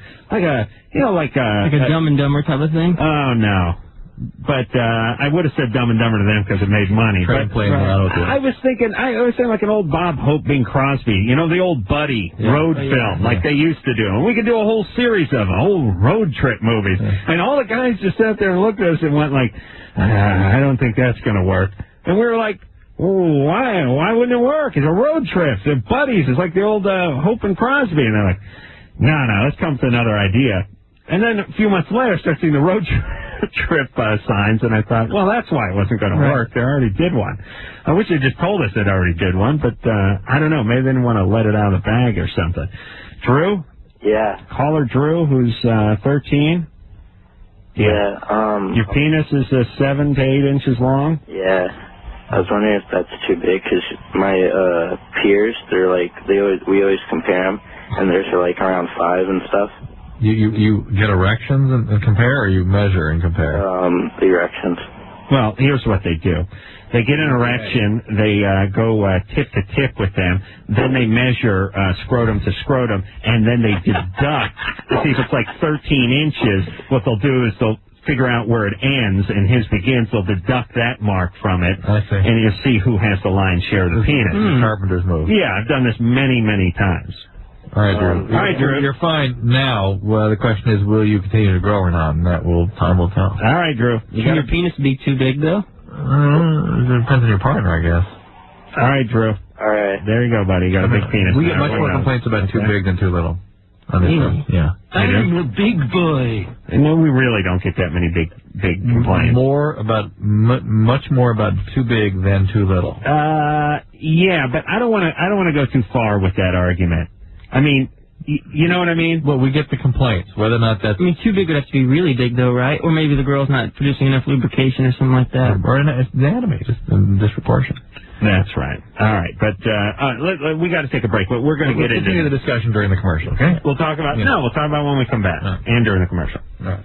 Dumb and Dumber type of thing. Oh no. But I would have said Dumb and Dumber to them because it made money. I was thinking like an old Bob Hope, Bing Crosby, the old buddy road film like they used to do. And we could do a whole series of them, whole road trip movies. And all the guys just sat there and looked at us and went like, I don't think that's going to work. And we were like, oh, why? Why wouldn't it work? It's a road trip. They're buddies. It's like the old Hope and Crosby. And they're like, no, let's come up with another idea. And then a few months later, I started seeing the road trip signs, and I thought, well, that's why it wasn't going to work. They already did one. I wish they just told us they already did one, but I don't know. Maybe they didn't want to let it out of the bag or something. Drew? Yeah. Caller Drew, who's 13? Yeah. Your penis is 7 to 8 inches long? Yeah. I was wondering if that's too big, because my peers, they're like, we always compare them, and theirs are like around 5 and stuff. You get erections and compare, or you measure and compare? The erections. Well, here's what they do. They get an erection, they go tip to tip with them, then they measure scrotum to scrotum, and then they deduct to see if it's like 13 inches. What they'll do is they'll figure out where it ends and his begins. They'll deduct that mark from it, and you'll see who has the lion's share of the penis. Carpenter's move. Yeah, I've done this many, many times. All right, Drew. You're fine now. Well, the question is, will you continue to grow or not? And time will tell. All right, Drew. Can your penis be too big, though? It depends on your partner, I guess. All right, Drew. All right. There you go, buddy. You got a big penis. We get much more complaints about too big than too little. On this show. Yeah. I'm a big boy. No, we really don't get that many big complaints. Much more about too big than too little. Yeah, but I don't want to go too far with that argument. I mean, you know what I mean? Well, we get the complaints. Whether or not that's... I mean, too big would have to be really big, though, right? Or maybe the girl's not producing enough lubrication or something like that. Or it's anatomy, just disproportionate. That's right. All right, but we got to take a break. But we're going to get into the discussion during the commercial. Okay? We'll talk about we'll talk about when we come back and during the commercial. All right.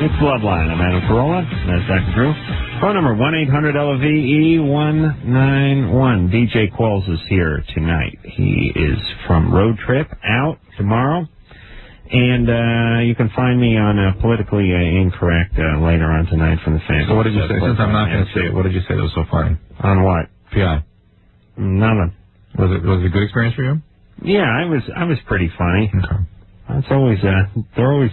It's Loveline. I'm Adam Carolla. That's Dr. Drew. Phone number 1-800-LOVE-191. DJ Qualls is here tonight. He is from Road Trip out tomorrow. And you can find me on Politically Incorrect later on tonight from the family. So what did you say? Since I'm not going to say it, what did you say that was so funny? On what? PI. Nothing. Was it a good experience for you? Yeah, I was pretty funny. Okay. That's always they're always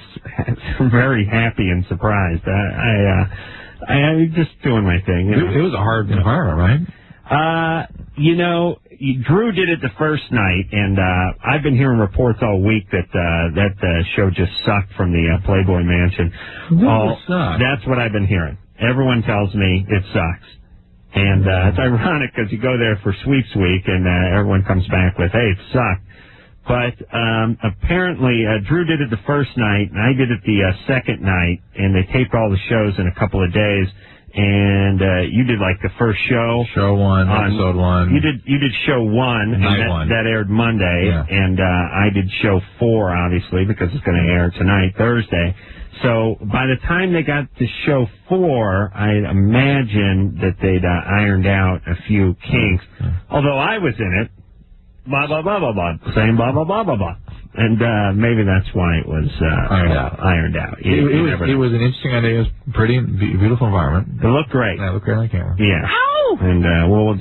very happy and surprised. I'm just doing my thing. It was a hard environment, right? Drew did it the first night, and I've been hearing reports all week that that show just sucked from the Playboy Mansion. That's what I've been hearing. Everyone tells me it sucks. And it's ironic because you go there for Sweeps Week, and everyone comes back with, hey, it sucked. But apparently, Drew did it the first night, and I did it the second night, and they taped all the shows in a couple of days. And you did like the first show. Show 1, episode 1. You did show 1, and that aired Monday, and I did show 4, obviously, because it's going to air tonight, Thursday. So by the time they got to show 4, I imagine that they'd ironed out a few kinks. Although I was in it. Blah, blah, blah, blah, blah. Saying blah, blah, blah, blah, blah. And maybe that's why it was ironed out. It was an interesting idea. It was pretty beautiful environment. It looked great. Yeah, it looked great on the camera. Yeah. Ow! And we'll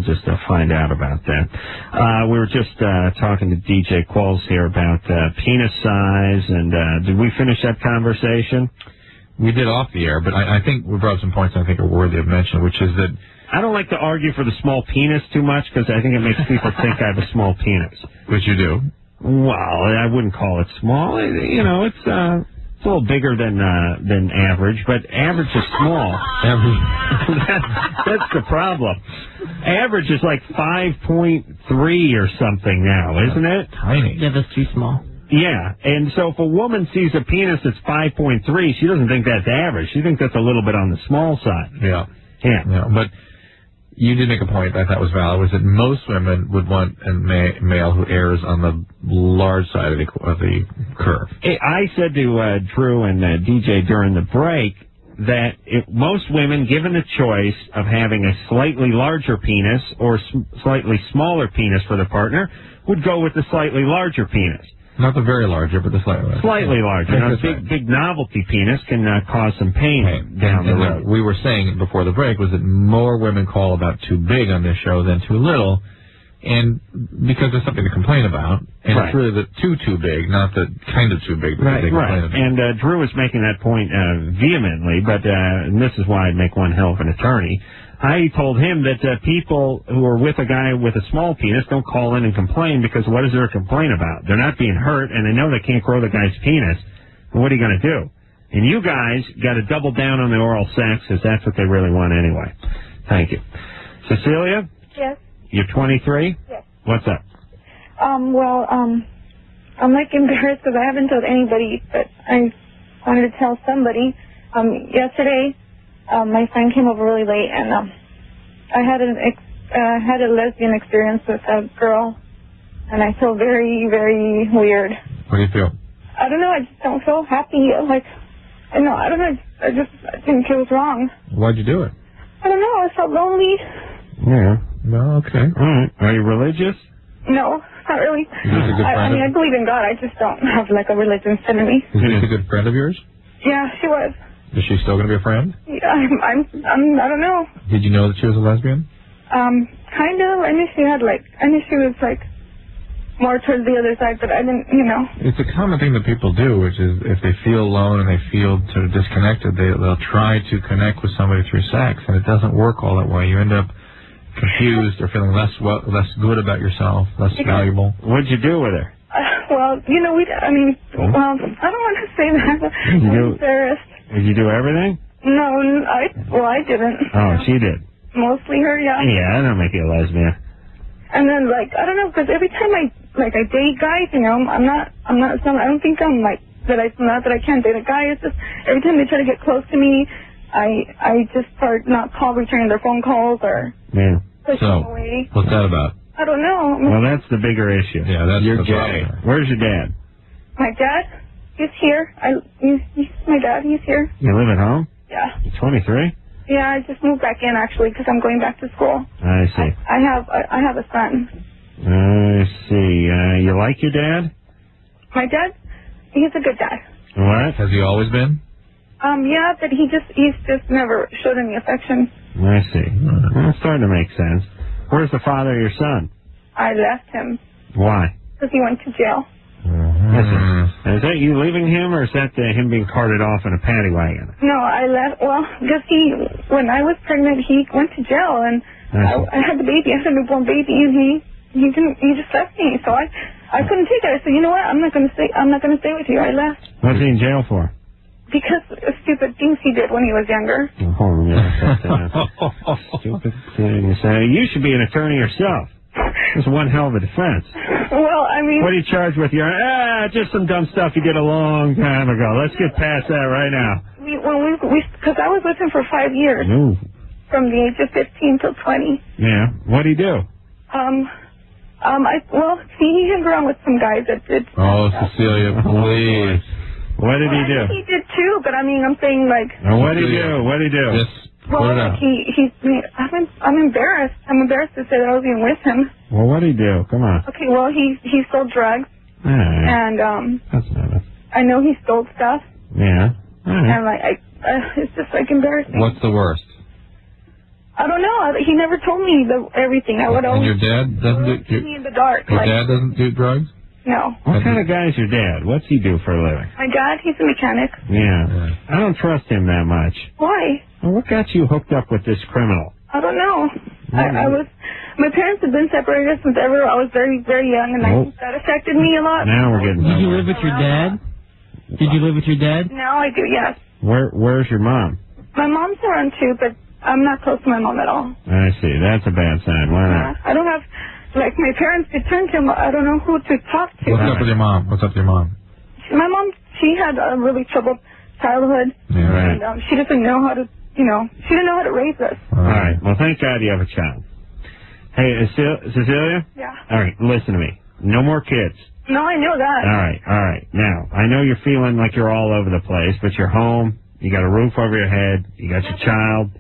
just find out about that. We were just talking to DJ Qualls here about penis size, and did we finish that conversation? We did off the air, but I think we brought up some points I think are worthy of mention, which is that I don't like to argue for the small penis too much because I think it makes people think I have a small penis. Which you do. Well, I wouldn't call it small. It's a little bigger than average, but average is small. That's the problem. Average is like 5.3 or something now, isn't it? Tiny. Yeah, that's too small. Yeah, and so if a woman sees a penis that's 5.3, she doesn't think that's average. She thinks that's a little bit on the small side. Yeah. Yeah. But you did make a point that I thought was valid, was that most women would want a male who airs on the large side of the curve. I said to Drew and DJ during the break that if most women, given the choice of having a slightly larger penis or slightly smaller penis for their partner, would go with the slightly larger penis. Not the very larger, but the slightly larger. Slightly larger. Now, big novelty penis can cause some pain down the road. We were saying before the break was that more women call about too big on this show than too little, and because there's something to complain about, and it's really the too big, not the kind of too big that they complain about. And Drew was making that point vehemently, but and this is why I'd make one hell of an attorney. I told him that people who are with a guy with a small penis don't call in and complain because what is there to complain about? They're not being hurt, and they know they can't grow the guy's penis. And what are you going to do? And you guys got to double down on the oral sex because that's what they really want anyway. Thank you. Cecilia? Yes. You're 23? Yes. What's up? I'm like embarrassed because I haven't told anybody, but I wanted to tell somebody. Yesterday, my friend came over really late, and I had a lesbian experience with a girl, and I feel very, very weird. What do you feel? I don't know. I just don't feel happy. I don't know. I think it was wrong. Why'd you do it? I don't know. I felt lonely. Yeah. Well, okay. All right. Are you religious? No, not really. Is this a good friend? I believe in God. I just don't have like a religion to me. Is this a good friend of yours? Yeah, she was. Is she still going to be a friend? Yeah, I don't know. Did you know that she was a lesbian? Kind of. I knew she was like more towards the other side, but I didn't, It's a common thing that people do, which is if they feel alone and they feel sort of disconnected, they'll try to connect with somebody through sex, and it doesn't work all that way. You end up confused or feeling less good about yourself, less valuable. What'd you do with her? Well, I don't want to say that. I'm embarrassed. Did you do everything? No, I didn't. Oh, she did. Mostly her, yeah. Yeah, I don't make you a lesbian. And then, I don't know, because every time I date guys, I don't think I'm not that I can't date a guy. It's just every time they try to get close to me, I just start not returning their phone calls or pushing them away. What's that about? I don't know. Well, that's the bigger issue. Yeah, that's You're the gay. problem. Where's your dad? My dad? He's here. He's my dad. He's here. You live at home? Yeah. You're 23? Yeah, I just moved back in, actually, because I'm going back to school. I see. I have a son. I see. You like your dad? My dad? He's a good dad. What? Has he always been? Yeah, but he's just never showed any affection. I see. Well, it's starting to make sense. Where's the father of your son? I left him. Why? Because he went to jail. Is that you leaving him, or is that him being carted off in a paddy wagon? No, I left. Well, because when I was pregnant, he went to jail, and I had the baby. I had a newborn baby, and he just left me. So I couldn't take it. I said, you know what? I'm not going to stay with you. I left. What's he in jail for? Because of stupid things he did when he was younger. Oh, yeah. Stupid things. You should be an attorney yourself. That's one hell of a defense. Well, I mean... What are you charged with? Just some dumb stuff you did a long time ago. Let's get past that right now. Because I was with him for 5 years. Ooh. From the age of 15 till 20. Yeah. What'd he do? He hung around with some guys that did... Oh, Cecilia, please. What did he do? He did too, but I mean, I'm saying What'd he do? What'd he do? I'm embarrassed. I'm embarrassed to say that I was even with him. Well, what'd he do? Come on. Okay, well, he sold drugs. All right. And, that's not it. I know he stole stuff. Yeah. All right. And, it's just, embarrassing. What's the worst? I don't know. He never told me everything. I would always... And your dad doesn't do... me in the dark. Your dad doesn't do drugs? No. What kind of guy is your dad? What's he do for a living? My dad, he's a mechanic. Yeah. I don't trust him that much. Why? Well, what got you hooked up with this criminal? I don't know. My parents have been separated since I was very, very young, and that affected me a lot. Now we're getting... Did you live with your dad? Did you live with your dad? Now I do, yes. Where's your mom? My mom's around too, but I'm not close to my mom at all. I see. That's a bad sign. Why not? I don't have... my parents could turn to him. I don't know who to talk to. What's up with your mom? My mom, she had a really troubled childhood. Yeah, right. And she doesn't know how to, she didn't know how to raise us. All right. Well, thank God you have a child. Hey, Cecilia? Yeah. All right, listen to me. No more kids. No, I know that. All right. Now, I know you're feeling like you're all over the place, but you're home. You got a roof over your head. You got your child.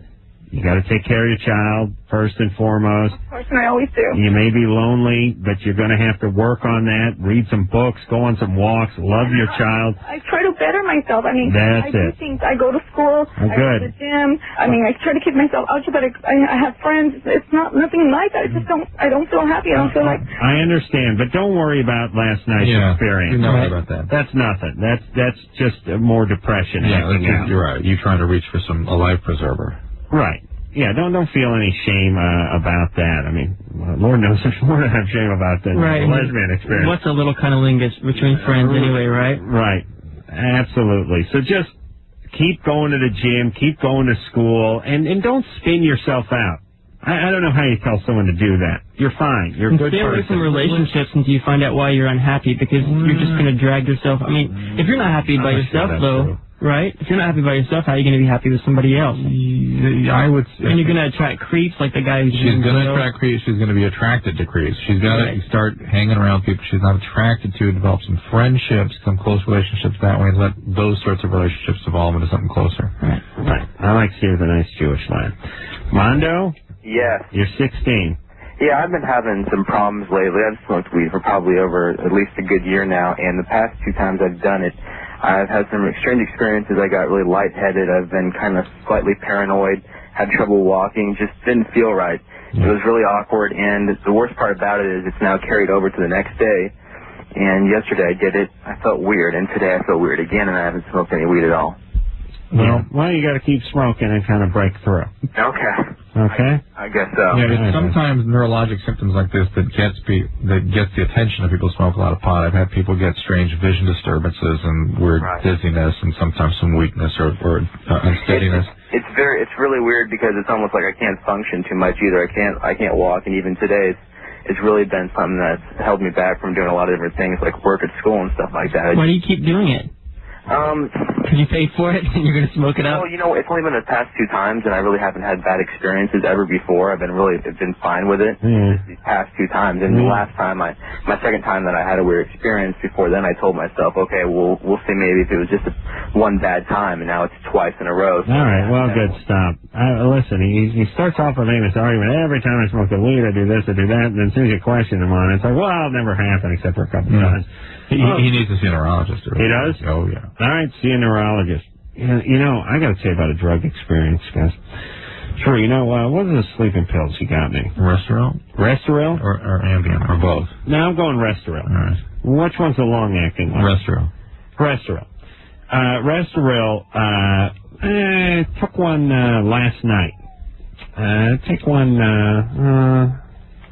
You got to take care of your child, first and foremost. Of course, and I always do. You may be lonely, but you're going to have to work on that, read some books, go on some walks, love your child. I try to better myself. I mean, I do things. I go to school. I go to the gym. I mean, I try to keep myself out, but I have friends. It's nothing like that. I don't feel happy. I don't feel like... I understand, but don't worry about last night's experience. You're not about that. That's nothing. That's just more depression. You're right. You're trying to reach for a life preserver. Right. Yeah, don't feel any shame about that. I mean, Lord knows there's more to have shame about than the lesbian experience. What's a little cunnilingus between friends anyway, right? Right. Absolutely. So just keep going to the gym, keep going to school, and don't spin yourself out. I don't know how you tell someone to do that. You're fine. You're a good person. Stay away from relationships until you find out why you're unhappy, because you're just going to drag yourself. I mean, if you're not happy by yourself, though... Right? If you're not happy by yourself, how are you going to be happy with somebody else? I would... And you're going to attract creeps like the guy who's... She's going to attract creeps. She's going to be attracted to creeps. She's got to start hanging around people she's not attracted to, develop some friendships, some close relationships that way, and let those sorts of relationships evolve into something closer. Right. I like to see the nice Jewish lad. Mondo? Yes. You're 16. Yeah, I've been having some problems lately. I've smoked weed for probably over at least a good year now, and the past 2 times I've done it, I've had some strange experiences. I got really lightheaded. I've been kind of slightly paranoid, had trouble walking, just didn't feel right. It was really awkward, and the worst part about it is it's now carried over to the next day. And yesterday I did it. I felt weird, and today I feel weird again, and I haven't smoked any weed at all. Well, you got to keep smoking and kind of break through. Okay. Okay. I guess so. Yeah, it's sometimes neurologic symptoms like this that gets the attention of people who smoke a lot of pot. I've had people get strange vision disturbances and weird dizziness, and sometimes some weakness or unsteadiness. It's really weird because it's almost like I can't function too much either. I can't walk, and even today it's really been something that's held me back from doing a lot of different things like work at school and stuff like that. Why do you keep doing it? Because you paid for it and you're going to smoke it up? Well, it's only been the past 2 times, and I really haven't had bad experiences ever before. I've been fine with it these past 2 times. And the last time, my second time that I had a weird experience, before then I told myself, okay, we'll see maybe if it was just one bad time, and now it's twice in a row. So all right, well, good, stop. Listen, he starts off with this argument, every time I smoke the weed, I do this, I do that, and then as soon as you question him on it, it's like, well, it'll never happen except for a couple of times. He needs to see a neurologist. He does? Oh, yeah. All right, see a neurologist. I got to say about a drug experience, guys. Sure, what are the sleeping pills you got me? Restoril? Restoril? Or Ambien, or both. No, I'm going Restoril. All right. Which one's the long-acting one? Restoril. Restoril. Took one last night. Take one...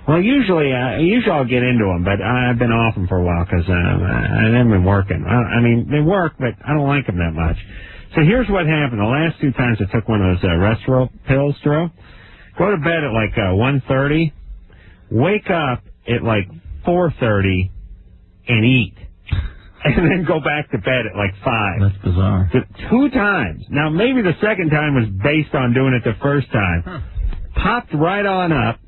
Well, usually I'll get into them, but I've been off them for a while because I haven't been working. I mean, they work, but I don't like them that much. So here's what happened. The last 2 times I took one of those Restoril pills, Drew. Go to bed at like 1:30, wake up at like 4:30, and eat, and then go back to bed at like 5. That's bizarre. 2 times. Now, maybe the second time was based on doing it the first time. Popped right on up.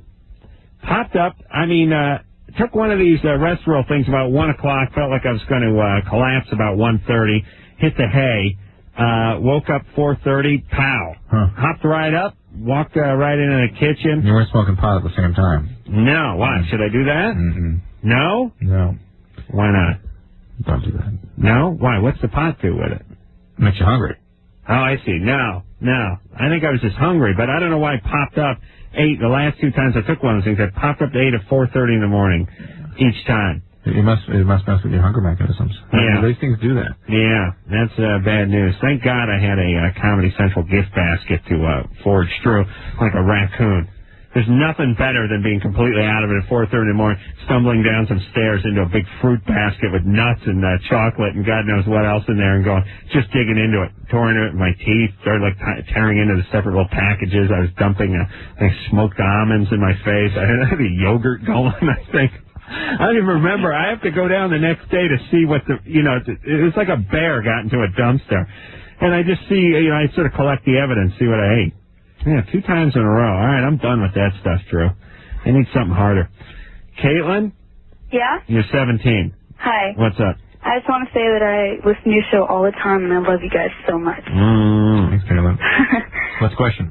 Took one of these Restoril things about 1 o'clock, felt like I was going to collapse about 1:30, hit the hay, woke up 4:30, pow. Hopped right up, walked right into the kitchen. You weren't smoking pot at the same time? No, why? Should I do that? Mm-mm. No? No. Why not? Don't do that. No? Why? What's the pot do with it? Makes you hungry. Oh, I see. No. I think I was just hungry, but I don't know why it popped up 8. The last 2 times I took one of those things, it popped up to 8 at 4:30 in the morning each time. It must mess with your hunger mechanisms. Yeah. These things do that. Yeah, that's bad news. Thank God I had a Comedy Central gift basket to forge through like a raccoon. There's nothing better than being completely out of it at 4:30 in the morning, stumbling down some stairs into a big fruit basket with nuts and chocolate and God knows what else in there, and going, just digging into it, tore into it with my teeth, started like tearing into the separate little packages. I was dumping smoked almonds in my face. I had a yogurt going, I think. I don't even remember. I have to go down the next day to see what it was like a bear got into a dumpster. And I just see, I sort of collect the evidence, see what I ate. Yeah, 2 times in a row. All right, I'm done with that stuff, Drew. I need something harder. Caitlin? Yeah? You're 17. Hi. What's up? I just want to say that I listen to your show all the time, and I love you guys so much. Thanks, Caitlin. What's the question?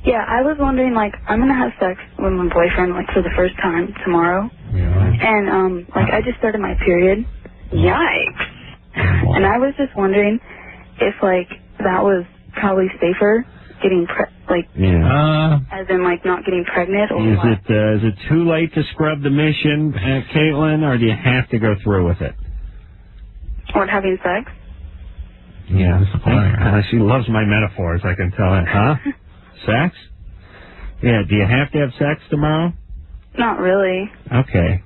Yeah, I was wondering, I'm going to have sex with my boyfriend, for the first time tomorrow. Yeah. And, I just started my period. Yikes. And I was just wondering if, that was probably safer, getting, as in, not getting pregnant, or what? Is it too late to scrub the mission, Caitlin, or do you have to go through with it? What, having sex? Yeah. She loves my metaphors, I can tell it. Huh? Sex? Yeah, do you have to have sex tomorrow? Not really. Okay.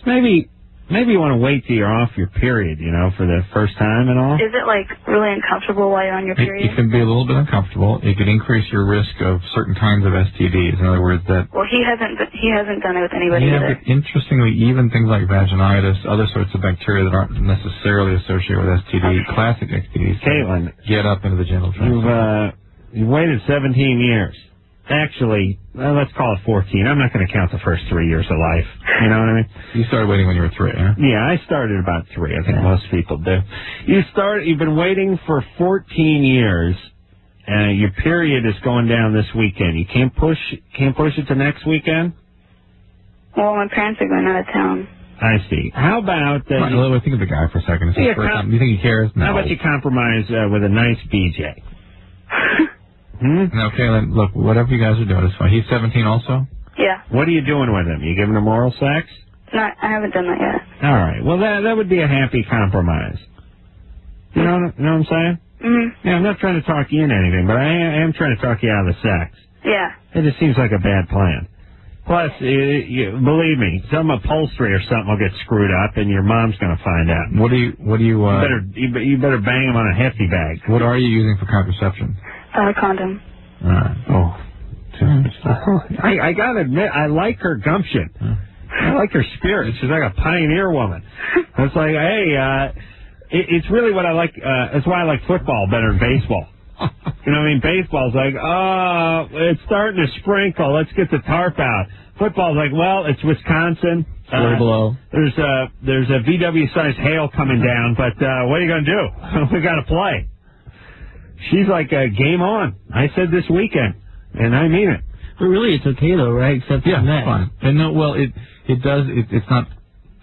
Maybe you want to wait till you're off your period, for the first time and all. Is it, really uncomfortable while you're on your period? It can be a little bit uncomfortable. It could increase your risk of certain kinds of STDs. In other words, Well, he hasn't done it with anybody either. But interestingly, even things like vaginitis, other sorts of bacteria that aren't necessarily associated with STD, classic STDs, Caitlin, get up into the genital tract. You've waited 17 years. Actually, let's call it 14. I'm not going to count the first 3 years of life. You know what I mean? You started waiting when you were 3, huh? Yeah, I started about 3. I think most people do. You've been waiting for 14 years. Your period is going down this weekend. You can't push it to next weekend? Well, my parents are going out of town. I see. How about... think of the guy for a second. Do you think he cares? No. How about you compromise with a nice BJ? Okay, then, look, whatever you guys are doing is fine. He's 17 also? Yeah. What are you doing with him? You giving him oral sex? No, I haven't done that yet. All right. Well, that would be a happy compromise. You know what I'm saying? Mm-hmm. Yeah, I'm not trying to talk you into anything, but I am trying to talk you out of the sex. Yeah. It just seems like a bad plan. Plus, believe me, some upholstery or something will get screwed up, and your mom's going to find out. What do you? You better bang him on a hefty bag. What are you using for contraception? Condom. Oh. I gotta admit, I like her gumption. I like her spirit. She's like a pioneer woman. It's like, hey, it's really what I like. That's why I like football better than baseball. You know what I mean? Baseball's like, oh, it's starting to sprinkle. Let's get the tarp out. Football's like, well, it's Wisconsin. Below. There's a VW-sized hail coming down, but what are you going to do? We got to play. She's like, game on. I said this weekend, and I mean it. But really, it's okay, though, right? Except for that. Fine. And no, well, it does, it's not,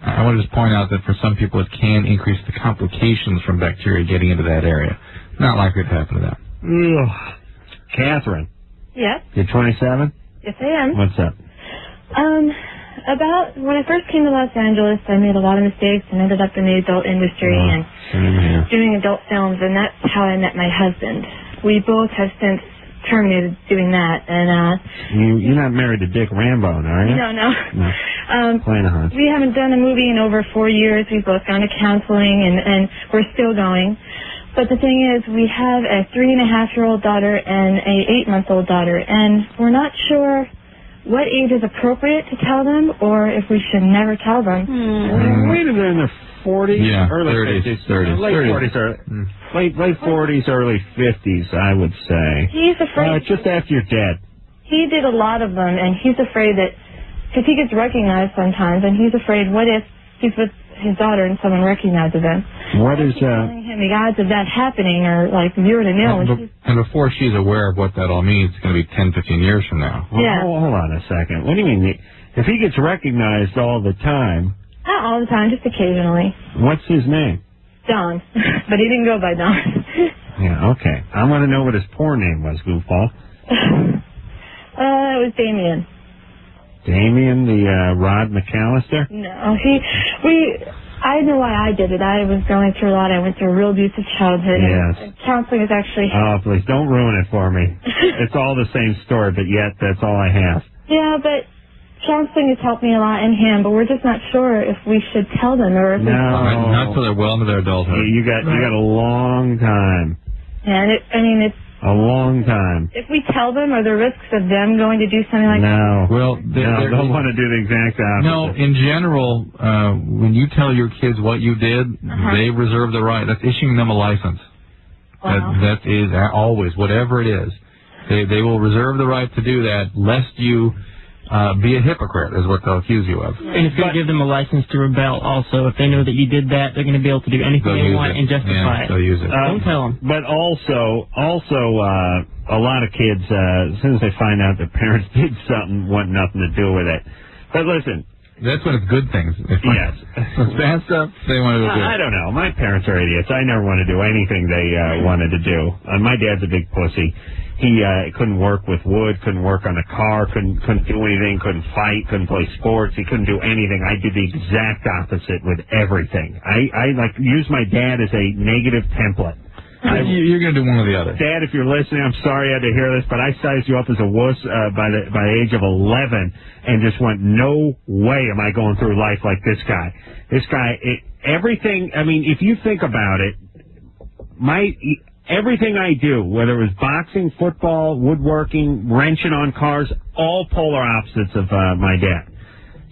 I want to just point out that for some people it can increase the complications from bacteria getting into that area. Not likely to happen to them. Ugh. Catherine. Yes. You're 27? Yes, I am. What's up? About when I first came to Los Angeles, I made a lot of mistakes and ended up in the adult industry and doing adult films, and that's how I met my husband. We both have since terminated doing that, and you're not married to Dick Rambone, are you? No. Playing a hunt. We haven't done a movie in over 4 years. We've both gone to counseling, and we're still going. But the thing is, we have a 3.5-year-old daughter and a 8-month-old daughter, and we're not sure what age is appropriate to tell them, or if we should never tell them. Wait a minute, they're in their 40s? Yeah, early 30s. 30s. Late 40s, late 40s, early 50s, I would say. He's afraid. Just after you're dead. He did a lot of them, and he's afraid that, because he gets recognized sometimes, and he's afraid, what if he's with his daughter and someone recognizes him? What is telling him the odds of that happening are like 0 to 0. And before she's aware of what that all means, it's going to be 10, 15 years from now. Well, yeah. Hold on a second. What do you mean? If he gets recognized all the time... Not all the time, just occasionally. What's his name? Don. But he didn't go by Don. Yeah, okay. I want to know what his porn name was, goofball. It was Damien. Damien, the Rod McAllister? No, I know why I did it. I was going through a lot. I went through a real abusive childhood. Yes. And counseling is actually... Oh, please, don't ruin it for me. It's all the same story, but yet that's all I have. Yeah, but counseling has helped me a lot in him, but we're just not sure if we should tell them or if not until they're well into their adulthood. You got a long time. And it's a long time. If we tell them, are there risks of them going to do something like that? No. Well, they'll want to do the exact opposite. No, in general, when you tell your kids what you did, they reserve the right. That's issuing them a license. Wow. That is always, whatever it is. They will reserve the right to do that, lest you be a hypocrite, is what they'll accuse you of. And it's going to give them a license to rebel also. If they know that you did that, they're going to be able to do anything they want and justify it. They'll use it. Don't tell them. But also, a lot of kids, as soon as they find out their parents did something, want nothing to do with it. But listen. That's when it's good things. Yes. It's bad stuff, they want to do it. I don't know. My parents are idiots. I never want to do anything they wanted to do. My dad's a big pussy. He couldn't work with wood, couldn't work on a car, couldn't do anything, couldn't fight, couldn't play sports. He couldn't do anything. I did the exact opposite with everything. I like use my dad as a negative template. You're going to do one or the other. Dad, if you're listening, I'm sorry I had to hear this, but I sized you up as a wuss by the age of 11 and just went, no way am I going through life like this guy. This guy, everything, I mean, if you think about it, everything I do, whether it was boxing, football, woodworking, wrenching on cars, all polar opposites of my dad.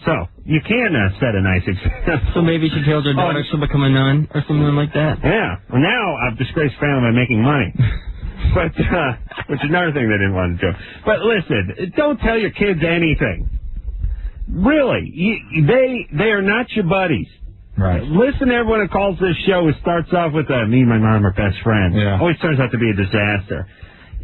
So, you can set a nice example. So maybe she tells her daughter she'll become a nun or something like that? Yeah. Well, now I've disgraced family by making money. But, which is another thing they didn't want to do. But listen, don't tell your kids anything. Really. They are not your buddies. Right. Listen to everyone who calls this show who starts off with me and my mom are best friends. Yeah. Always turns out to be a disaster.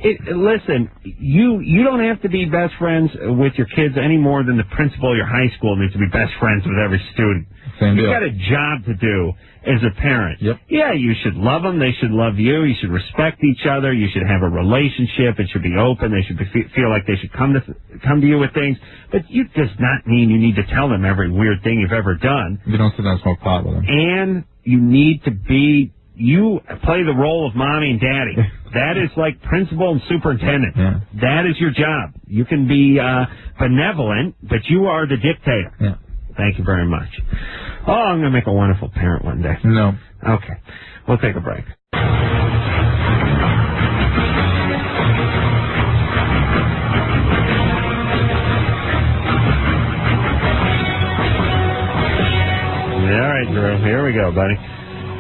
Listen, you don't have to be best friends with your kids any more than the principal of your high school needs to be best friends with every student. You've got a job to do as a parent. Yep. Yeah, you should love them. They should love you. You should respect each other. You should have a relationship. It should be open. They should feel like they should come to you with things. But it does not mean you need to tell them every weird thing you've ever done. You don't sit down and smoke pot with them. And you need to be... You play the role of mommy and daddy. That is like principal and superintendent. Yeah. That is your job. You can be benevolent, but you are the dictator. Yeah. Thank you very much. Oh, I'm going to make a wonderful parent one day. No. Okay. We'll take a break. All right, Drew. Here we go, buddy.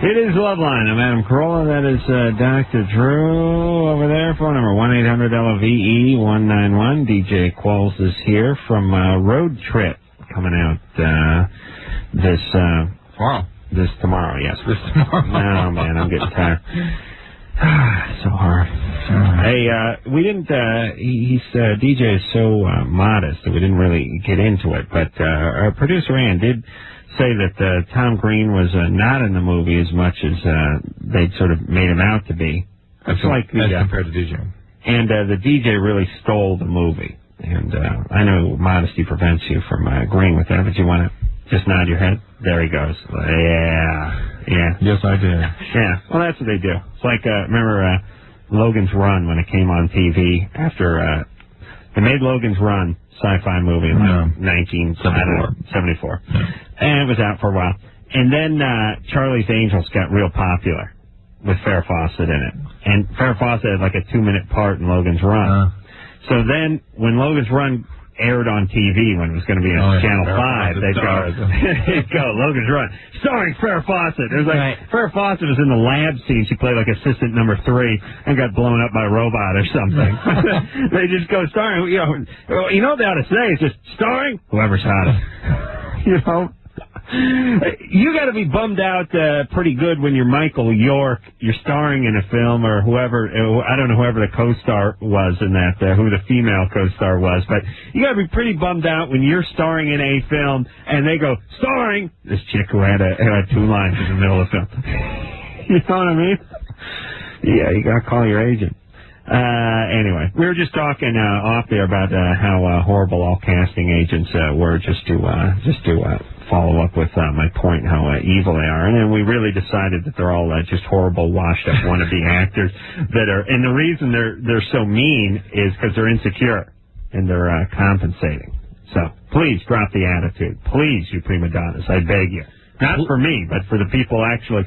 It is Loveline. I'm Adam Carolla. That is Dr. Drew over there. Phone number 1-800-LOVE-191. DJ Qualls is here from Road Trip coming out tomorrow, yes. This tomorrow. No, man, I'm getting tired. So hard. Hey, we didn't, DJ is so modest that we didn't really get into it, but our producer Ann did say that Tom Green was not in the movie as much as they'd sort of made him out to be. As compared to DJ. And the DJ really stole the movie. And I know modesty prevents you from agreeing with that, but you want to just nod your head? There he goes. Yeah. Yes, I did. Yeah, well, that's what they do. It's like, remember Logan's Run when it came on TV after... They made Logan's Run, sci-fi movie in 1974. And it was out for a while. And then Charlie's Angels got real popular with Farrah Fawcett in it. And Farrah Fawcett had like a 2-minute part in Logan's Run. So then when Logan's Run aired on TV when it was going to be on Channel 5, they'd go, Logan's Run, starring Farrah Fawcett. It was like, Farrah Fawcett was in the lab scene. She played like assistant number 3 and got blown up by a robot or something. They just go, starring, you know what they ought to say? It's just, starring whoever's hottest. You know? You got to be bummed out pretty good when you're Michael York, you're starring in a film, or whoever, I don't know whoever the co-star was in that, who the female co-star was, but you got to be pretty bummed out when you're starring in a film and they go, starring this chick who had 2 lines in the middle of the film. You know what I mean? Yeah, you got to call your agent. Anyway, we were just talking off there about how horrible all casting agents were, just to follow up with my point, how evil they are. And then we really decided that they're all just horrible, washed-up wannabe actors that are, and the reason they're so mean is because they're insecure and they're compensating. So please drop the attitude. Please, you prima donnas, I beg you. Not for me, but for the people actually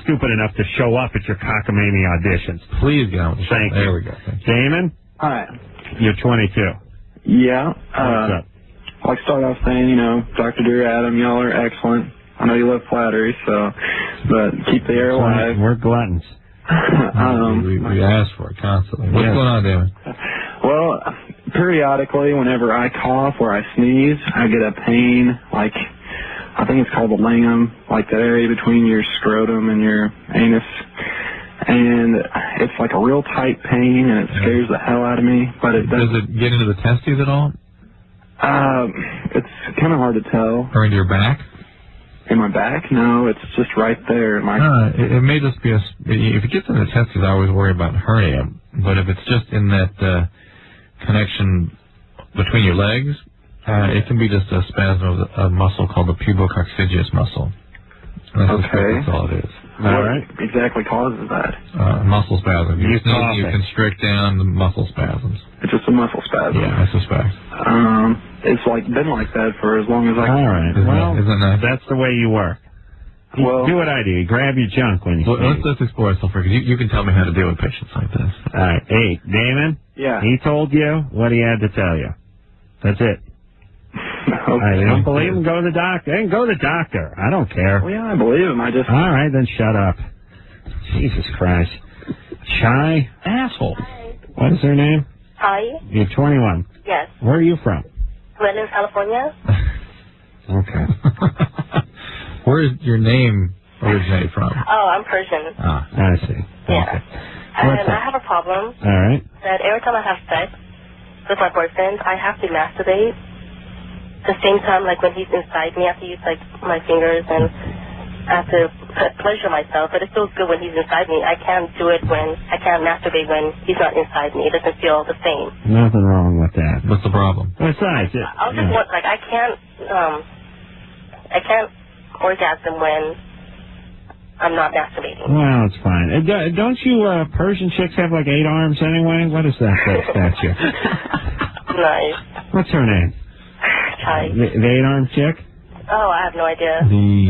stupid enough to show up at your cockamamie auditions. Please get on the show. Thank you. There we go. Damon? Hi. You're 22. Yeah. What's up? I'd like to start off saying, Dr. Drew, Adam, y'all are excellent. I know you love flattery, but keep the air alive. We're gluttons. We ask for it constantly. What's going on, Damon? Well, periodically, whenever I cough or I sneeze, I get a pain, like... I think it's called the lingam, like that area between your scrotum and your anus. And it's like a real tight pain, and it scares the hell out of me. But it does. Does it get into the testes at all? It's kind of hard to tell. Or into your back? In my back? No, it's just right there. It may just be if it gets in the testes, I always worry about hernia. But if it's just in that connection between your legs, it can be just a spasm of a muscle called the pubococcygeus muscle. That's all it is. What exactly causes that? Muscle spasm. You sneeze, you constrict down the muscle spasms. It's just a muscle spasm. Yeah, I suspect. It's been like that for as long as I can. All right. Isn't that? That's the way you work. Well, do what I do. You grab your junk when you sneeze. Let's explore stuff because you can tell me how to deal with patients like this. All right. Hey, Damon? Yeah. He told you what he had to tell you. That's it. Okay. You don't believe him? Go to the doctor. Hey, go to the doctor. I don't care. Well, yeah, I believe him. All right, then shut up. Jesus Christ. Shy asshole. Hi. What is her name? Hi. You're 21. Yes. Where are you from? Redlands, California. Okay. Where does your name originate from? Oh, I'm Persian. Ah, I see. Yeah. Okay. And I have a problem. All right. that every time I have sex with my boyfriend, I have to masturbate. At the same time, like when he's inside me, I have to use like my fingers and I have to pleasure myself. But it feels good when he's inside me. I can't masturbate when he's not inside me. It doesn't feel the same. Nothing wrong with that. What's the problem? Besides, I just want, like, I can't orgasm when I'm not masturbating. Well, it's fine. Don't you Persian chicks have like 8 arms anyway? What is that statue? Nice. What's her name? Chai. The 8-armed chick? Oh, I have no idea.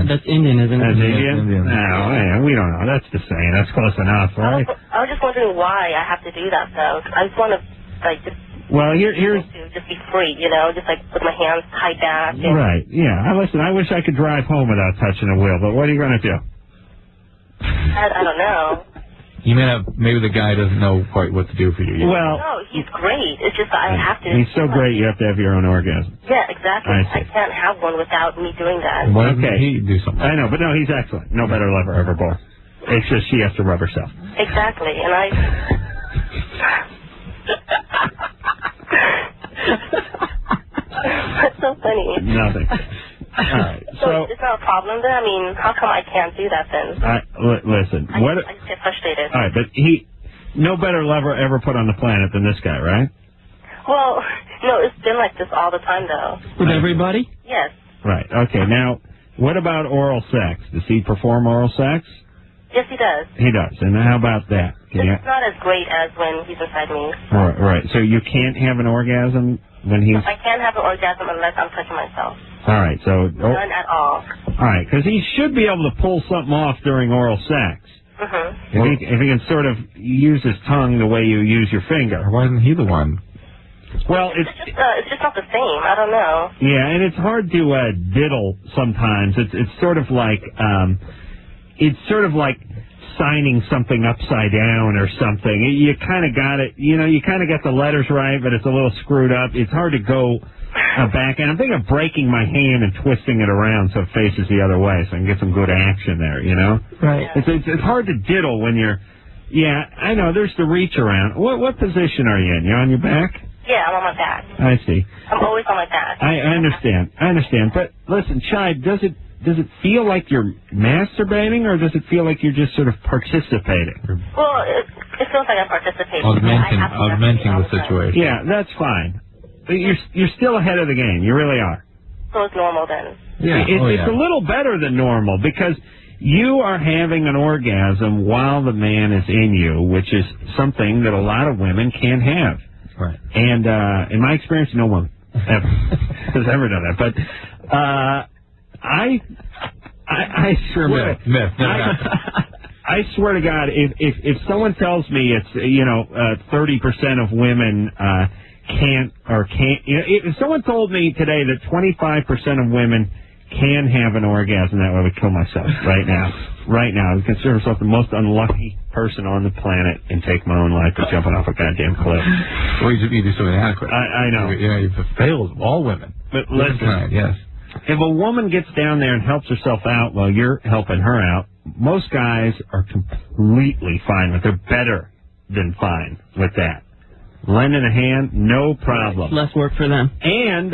That's Indian, isn't it? That's Indian? No, yeah, we don't know. That's the same. That's close enough, right? I was just wondering why I have to do that, though. I just want to, like, just... Well, here's... Just be free, you know? Just, like, with my hands tied back. And... Right, yeah. Listen, I wish I could drive home without touching a wheel, but what are you going to do? I don't know. Maybe the guy doesn't know quite what to do for you yet. Well... No, he's great. It's just I have to... He's so great you have to have your own orgasm. Yeah, exactly. I can't have one without me doing that. Why doesn't he do something? I know, but no, he's excellent. No better lover ever born. It's just she has to rub herself. Exactly, and I... That's so funny. Nothing. All right, so it's not a problem then? I mean, how come I can't do that then? Listen, I just get frustrated. All right, but no better lover ever put on the planet than this guy, right? Well, no, it's been like this all the time, though. With everybody? Yes. Right, okay. Now, what about oral sex? Does he perform oral sex? Yes, he does. He does. And how about that? It's not as great as when he's inside me. Right. So you can't have an orgasm when he's... I can't have an orgasm unless I'm touching myself. All right, so... None at all. All right, because he should be able to pull something off during oral sex. Mm-hmm. If he can sort of use his tongue the way you use your finger. Why isn't he the one? Well, it's just not the same. I don't know. Yeah, and it's hard to diddle sometimes. It's sort of like signing something upside down or something. You kind of got it. You know, you kind of got the letters right, but it's a little screwed up. It's hard to go back. And I'm thinking of breaking my hand and twisting it around so it faces the other way, so I can get some good action there. You know. Right. It's hard to diddle when you're. Yeah, I know. There's the reach around. What position are you in? You on your back? Yeah, I'm on my back. I see. I'm always on my back. I understand. But listen, Chai, does it feel like you're masturbating, or does it feel like you're just sort of participating? Well, it feels like I'm participating. Augmenting the situation. Yeah, that's fine. You're still ahead of the game. You really are. So it's normal then. Yeah. It's a little better than normal because you are having an orgasm while the man is in you, which is something that a lot of women can't have. Right. And in my experience, no one ever has ever done that. But I sure myth. I swear to God, if someone tells me it's 30% of women can't, if someone told me today that 25% of women can have an orgasm, that I would kill myself right now. Right now, I would consider myself the most unlucky person on the planet and take my own life for jumping off a goddamn cliff. Well, you do something adequate. I know. You've failed all women. But listen, yes. If a woman gets down there and helps herself out while you're helping her out, most guys are completely fine with it. They're better than fine with that. Lending a hand, no problem. Less work for them. And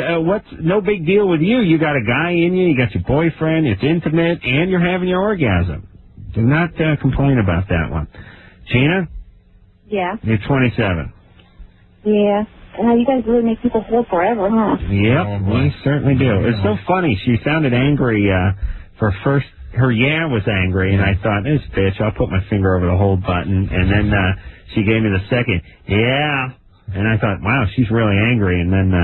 no big deal with you. You got a guy in you, you got your boyfriend, it's intimate, and you're having your orgasm. Do not complain about that one. Gina? Yeah. You're 27. Yeah. You guys really make people hold forever, huh? Yep, we certainly do. It's so funny. She sounded angry for first. Her yeah was angry, and I thought, this bitch, I'll put my finger over the hold button. And then she gave me the second, yeah. And I thought, wow, she's really angry. And then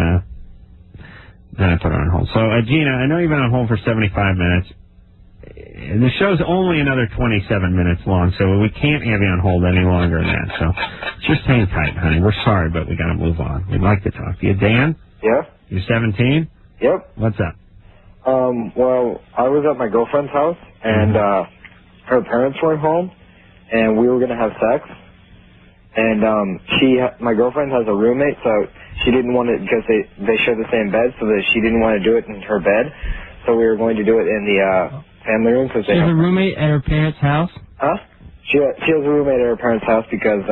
I put her on hold. So, Gina, I know you've been on hold for 75 minutes. The show's only another 27 minutes long, so we can't have you on hold any longer than that. So just hang tight, honey. We're sorry, but we got to move on. We'd like to talk to you. Dan? Yeah? You're 17? Yep. What's up? Well, I was at my girlfriend's house, and her parents weren't home, and we were going to have sex. And my girlfriend has a roommate, so she didn't want it because they share the same bed, so that she didn't want to do it in her bed. So we were going to do it in the family room. Cause she has a roommate at her parents' house? Huh? She has a roommate at her parents' house because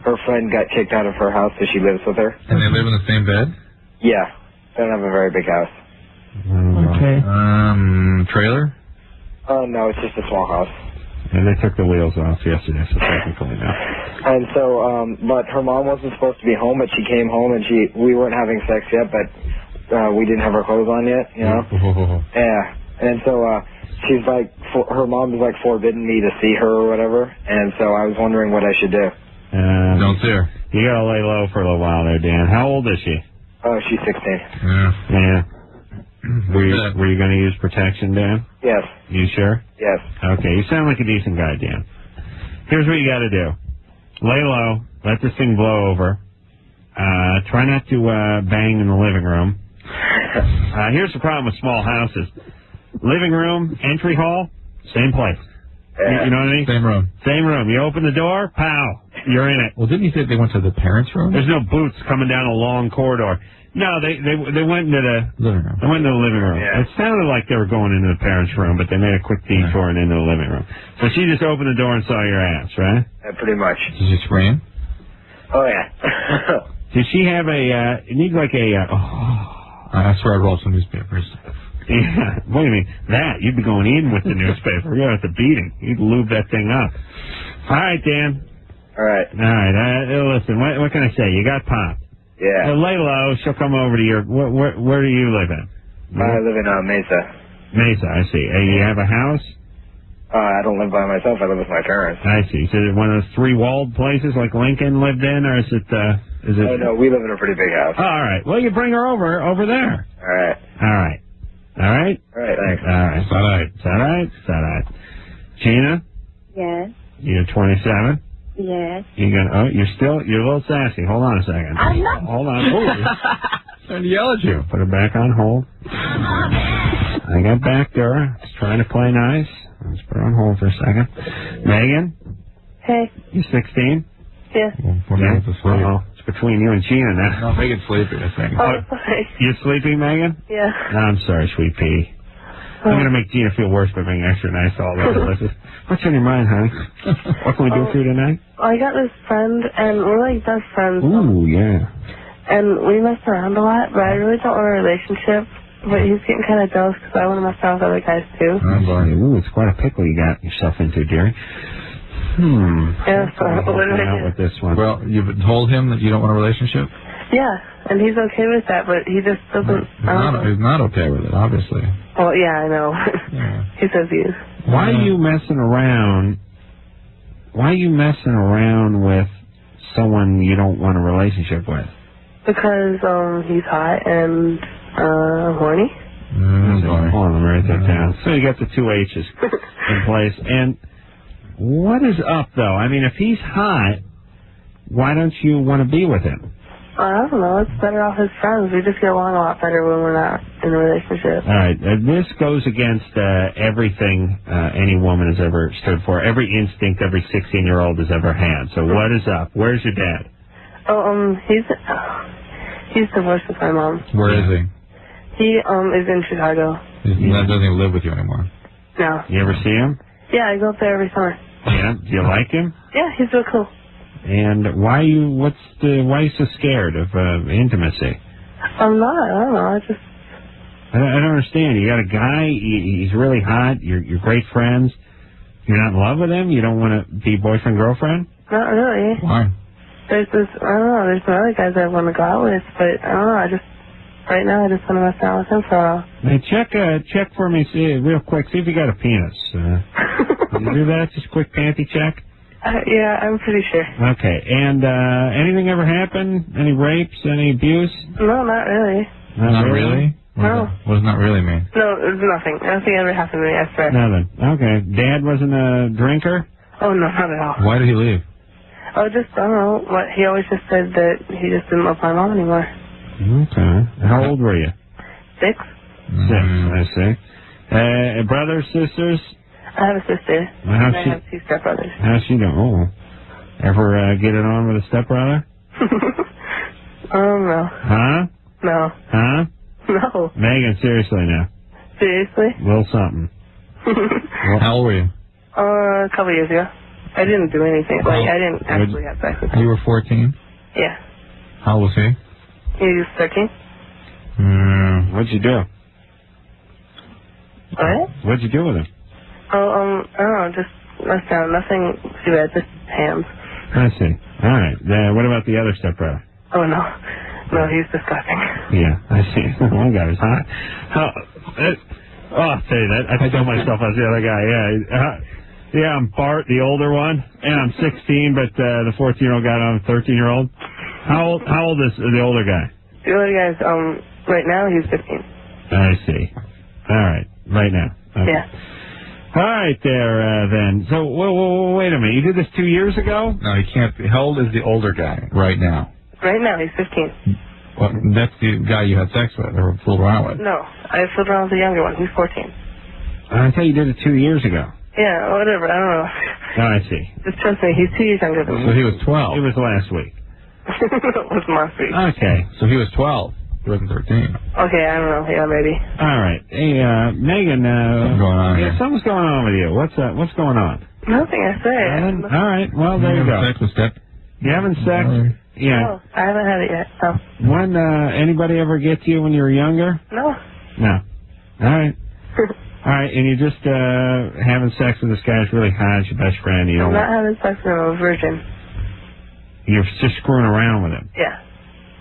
her friend got kicked out of her house because she lives with her. And they live in the same bed? Yeah. They don't have a very big house. Okay. Trailer? Oh, no, it's just a small house. And they took the wheels off yesterday, so technically no. And so, but her mom wasn't supposed to be home, but she came home and we weren't having sex yet, but we didn't have our clothes on yet, you know? Yeah. And so, she's like, her mom is like forbidding me to see her or whatever, and so I was wondering what I should do. Don't see her. You gotta lay low for a little while there, Dan. How old is she? Oh, she's 16. Yeah. Were you going to use protection, Dan? Yes. You sure? Yes. Okay, you sound like a decent guy, Dan. Here's what you got to do. Lay low. Let this thing blow over. Try not to bang in the living room. Here's the problem with small houses. Living room, entry hall, same place. You know what I mean? Same room. Same room. You open the door, pow, you're in it. Well, didn't you say they went to the parents' room? There's no boots coming down a long corridor. No, they went into the living room. They went into the living room. Yeah. It sounded like they were going into the parents' room, but they made a quick detour and into the living room. So she just opened the door and saw your ass, right? Yeah, pretty much. Did you scream? Oh, yeah. Did she have it needs like That's where I rolled some newspapers. Yeah, what do you mean? That, you'd be going in with the newspaper. You're at the beating. You'd lube that thing up. All right, Dan. All right. Listen, what can I say? You got popped. Yeah. Lay low. She'll come over to your... Where do you live in? I live in Mesa. Mesa, I see. You have a house? I don't live by myself. I live with my parents. I see. So is it one of those three-walled places like Lincoln lived in, or is it... Oh, no, we live in a pretty big house. Oh, all right. Well, you bring her over there. All right. All right. All right? All right, thanks. All right. It's all right. It's all right. It's all right. Gina? Yes. You're 27? Yes. You're a little sassy. Hold on a second. I'm not. Hold on. Oh, trying to yell at you. Put her back on hold. I got back to her. Just trying to play nice. Let's put her on hold for a second. Megan? Hey. You 16? Yeah. Uh-oh. It's between you and Gina now. No, Megan's sleepy, I think. Oh, sorry. You sleeping, Megan? Yeah. I'm sorry, sweet pea. I'm going to make Gina feel worse by being extra nice to all the other listeners. What's on your mind, honey? What can we do for you tonight? I got this friend, and we're like best friends. Ooh, yeah. And we mess around a lot, but I really don't want a relationship. But he's getting kind of jealous because I want to mess around with other guys, too. Oh, boy. Ooh, it's quite a pickle you got yourself into, Jerry. Yeah, so what do I do? With this one. Well, you've told him that you don't want a relationship? Yeah, and he's okay with that, but he just doesn't... He's not okay with it, obviously. Well, yeah, I know. Yeah. He says he is. Why are you messing around? Why are you messing around with someone you don't want a relationship with? Because he's hot and horny. Hold on, let me write that down. So you got the two H's in place. And what is up, though? I mean, if he's hot, why don't you want to be with him? I don't know. It's better off as friends. We just get along a lot better when we're not in a relationship. All right. This goes against everything any woman has ever stood for, every instinct every 16-year-old has ever had. So what is up? Where's your dad? Oh, he's divorced with my mom. Where is he? He is in Chicago. He doesn't even live with you anymore. No. You ever see him? Yeah, I go up there every summer. Yeah. Do you like him? Yeah, he's real cool. And why are you so scared of intimacy? I'm not. I don't know. I don't understand. You got a guy. He's really hot. You're great friends. You're not in love with him. You don't want to be boyfriend girlfriend. Not really. Why? There's this. I don't know. There's some other guys I want to go out with, but I don't know. Right now I just want to mess around with him for a while. Hey, check for me, real quick. See if you got a penis. Can you do that? Just a quick panty check. Yeah, I'm pretty sure. Okay, and anything ever happen? Any rapes? Any abuse? No, not really. Not really? No. What does not really mean? No, it's nothing. Nothing ever happened to me, I swear. Nothing. Okay. Dad wasn't a drinker? Oh, no, not at all. Why did he leave? Oh, just, I don't know. He always just said that he just didn't love my mom anymore. Okay. How old were you? 6. 6, I see. Brothers, sisters? I have a sister. And I have 2 stepbrothers. How's she doing? Oh. Ever get it on with a stepbrother? No. Huh? No. Huh? No. Megan, seriously now. Seriously? Little something. How old were you? A couple years ago. I didn't do anything. Like, I didn't actually have sex with him. You were 14? Yeah. How old was he? He was 13. What'd you do? What? What'd you do with him? Oh, I don't know, just messed down. Nothing too bad, just hams. I see. All right. What about the other stepbrother? Oh, no. No, he's disgusting. Yeah, I see. One guy was hot. I'll tell you that. I told myself I was the other guy. Yeah, I'm Bart, the older one, and I'm 16, but the 14-year-old guy, I'm a 13-year-old. How old is the older guy? The older guy's, right now, he's 15. I see. All right. Right now. Okay. Yeah. All right there, then. So, wait a minute. You did this 2 years ago? No, he can't be. How old is the older guy right now? Right now, he's 15. Well, that's the guy you had sex with or fooled around with. No, I fooled around with the younger one. He's 14. I thought you did it 2 years ago. Yeah, whatever. I don't know. Oh, I see. Just trust me, he's 2 years younger than me. So he was 12. It was last week. It was last week. Okay. So he was 12. He wasn't 13. Okay, I don't know. Yeah, maybe. All right. Hey, Megan. What's going on here? Something's going on with you. What's going on? Nothing, I say. All right. Well, there you go. Sex with step. You having sex? Yeah. No, I haven't had it yet, so. When, anybody ever get to you when you were younger? No. No. All right. All right, and you're just having sex with this guy who's really hot, your best friend. You I'm don't not having sex with him, I'm a virgin. You're just screwing around with him. Yeah.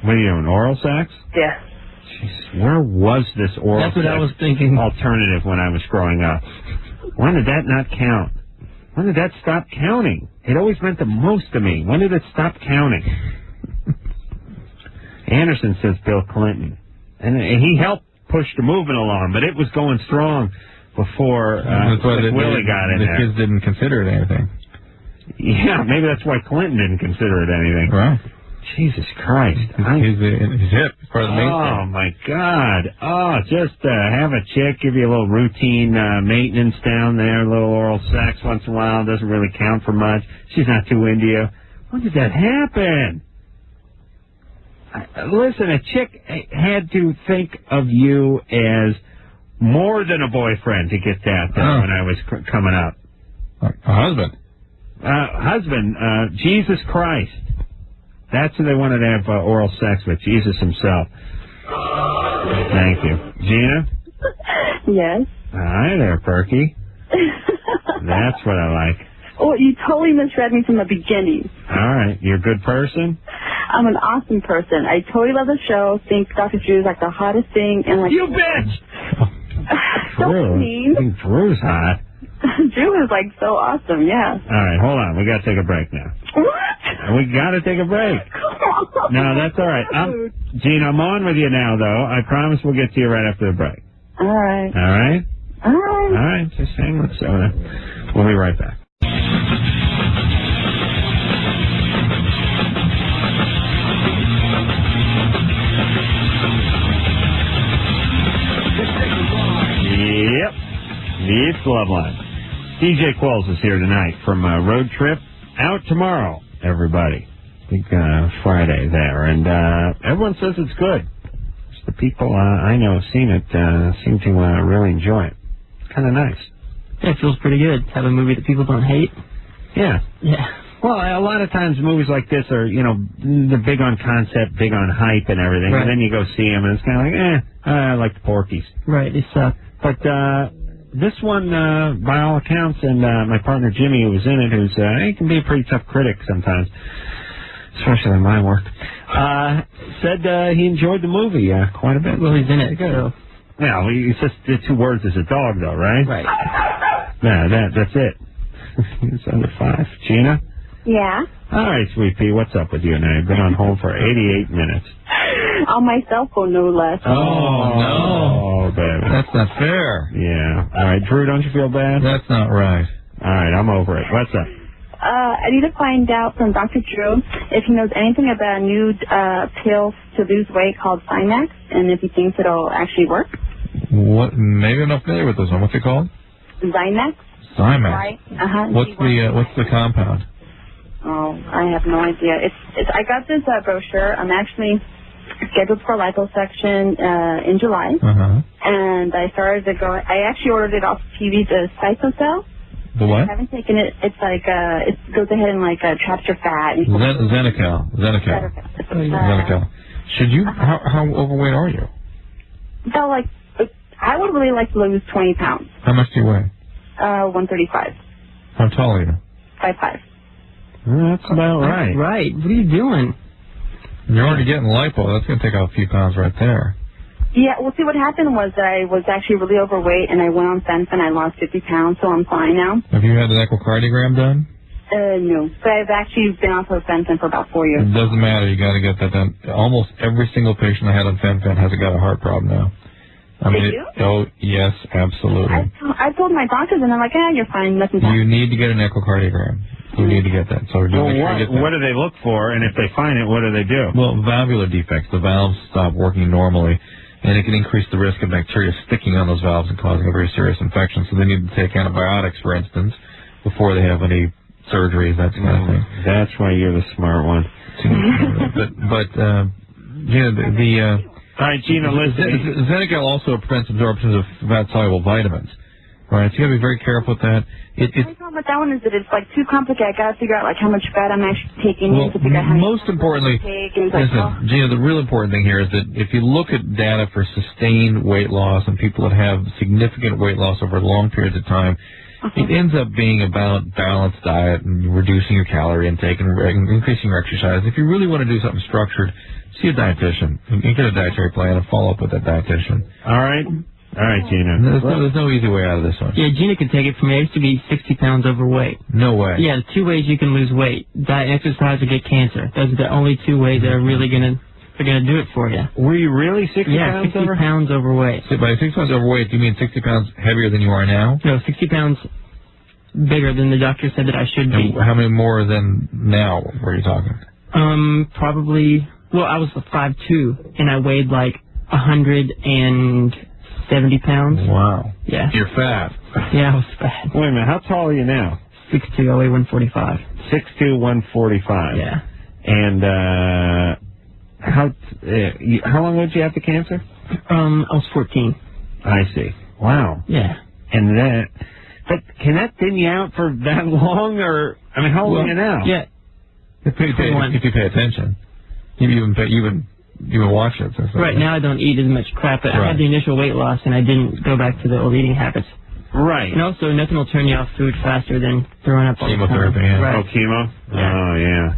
What are you doing, oral sex? Yeah. Jeez, where was this oral That's what sex I was thinking. alternative when I was growing up? When did that not count? When did that stop counting? It always meant the most to me. When did it stop counting? Anderson says Bill Clinton. And he helped push the movement along, but it was going strong before Willie got in there. The kids didn't consider it anything. Yeah, maybe that's why Clinton didn't consider it anything. Right. Jesus Christ. He's hip. Part of the mainstream. Oh, my God. Oh, just have a chick, give you a little routine maintenance down there, a little oral sex once in a while. Doesn't really count for much. She's not too into you. When did that happen? Listen, a chick had to think of you as more than a boyfriend to get that when I was coming up. A husband. Jesus Christ. That's who they wanted to have oral sex with, Jesus himself. Thank you. Gina? Yes. Hi there, Perky. That's what I like. Oh, you totally misread me from the beginning. All right. You're a good person? I'm an awesome person. I totally love the show. Think Dr. Drew's like the hottest thing. And like, you bitch! Don't mean. I think Drew's hot. Drew is like so awesome, yeah. All right, hold on. We got to take a break now. What? We got to take a break. No, that's all right. Gene, I'm on with you now, though. I promise we'll get to you right after the break. All right. All right? All right. All right, just hang on. So we'll be right back. Yep. It's Loveline. DJ Qualls is here tonight from Road Trip. Out tomorrow, everybody. Big Friday there. And everyone says it's good. The people I know have seen it seem to really enjoy it. Kind of nice. Yeah, it feels pretty good to have a movie that people don't hate. Yeah. Yeah. Well, a lot of times movies like this are, they're big on concept, big on hype and everything. Right. And then you go see them and it's kind of like, I like the Porkies. Right, they suck. But this one, by all accounts, and my partner Jimmy, who was in it, he can be a pretty tough critic sometimes, especially in my work, said he enjoyed the movie quite a bit. Well, he's in it, so. Yeah, it's just the 2 words as a dog, though, right? Right. Yeah, that's it. It's under 5. Gina? Yeah? All right, Sweet Pea, what's up with you now? You've been on hold for 88 minutes. On my cell phone, no less. Oh, baby. That's not fair. Yeah. All right, Drew, don't you feel bad? That's not right. All right, I'm over it. What's up? I need to find out from Dr. Drew if he knows anything about a new pill to lose weight called Cymax, and if he thinks it'll actually work. What? Maybe I'm not familiar with this one. What's it called? Zymax. Cymax. Right. What's the compound? Oh, I have no idea. It's. I got this brochure. I'm actually scheduled for liposuction in July, and I started to go. I actually ordered it off TV, the Cytocell. The what? I haven't taken it. It's like, it goes ahead and like traps your fat. And Xenical. Xenical. Should you, how overweight are you? So, like, I would really like to lose 20 pounds. How much do you weigh? 135. How tall are you? 5'5". That's about right. Right. What are you doing? You're already getting lipo. That's going to take out a few pounds right there. Yeah, well, see, what happened was that I was actually really overweight, and I went on Fenfen. I lost 50 pounds, so I'm fine now. Have you had an echocardiogram done? No. But I've actually been off of Fenfen for about 4 years. It doesn't matter. You got to get that done. Almost every single patient I had on Fenfen has got a heart problem now. I mean, oh, yes, absolutely. I told my doctors, and they're like, you're fine. Nothing's You need to get an echocardiogram. You need to get that. So what do they look for? And if they find it, what do they do? Well, valvular defects. The valves stop working normally, and it can increase the risk of bacteria sticking on those valves and causing a very serious infection. So they need to take antibiotics, for instance, before they have any surgeries, that kind of thing. That's why you're the smart one. All right, Gina, listen. Xenical also prevents absorption of fat-soluble vitamins. Right, so you got to be very careful with that. The problem with that one is that it's like too complicated. I got to figure out like how much fat I'm actually taking in to figure out how most importantly, Gina, the real important thing here is that if you look at data for sustained weight loss and people that have significant weight loss over long periods of time, it ends up being about balanced diet and reducing your calorie intake and increasing your exercise. If you really want to do something structured, see a dietitian and get a dietary plan and follow up with that dietitian. All right. All right, Gina. There's no easy way out of this one. Yeah, Gina can take it from me. I used to be 60 pounds overweight. No way. Yeah, the 2 ways you can lose weight: diet, exercise, or get cancer. Those are the only 2 ways that are really gonna do it for you. Were you really 60 pounds Yeah, 60 pounds overweight. So by 60 pounds overweight, do you mean 60 pounds heavier than you are now? No, 60 pounds bigger than the doctor said that I should be. How many more than now were you talking? Probably. Well, I was 5'2", and I weighed like 170 pounds. Wow. Yeah. You're fat. Yeah, I was fat. Wait a minute. How tall are you now? 6'2", I weigh 145. 6'2", 145. Yeah. And how long did you have the cancer? I was 14. I see. Wow. Yeah. And but can that thin you out for that long, or I mean, how old are you now? Yeah. If you pay attention, you even watch it. Right now, I don't eat as much crap. But I had the initial weight loss, and I didn't go back to the old eating habits. Right. And also, nothing will turn you off food faster than throwing up all the time. Chemotherapy. Yeah. Right. Oh, chemo. Yeah. Oh, yeah.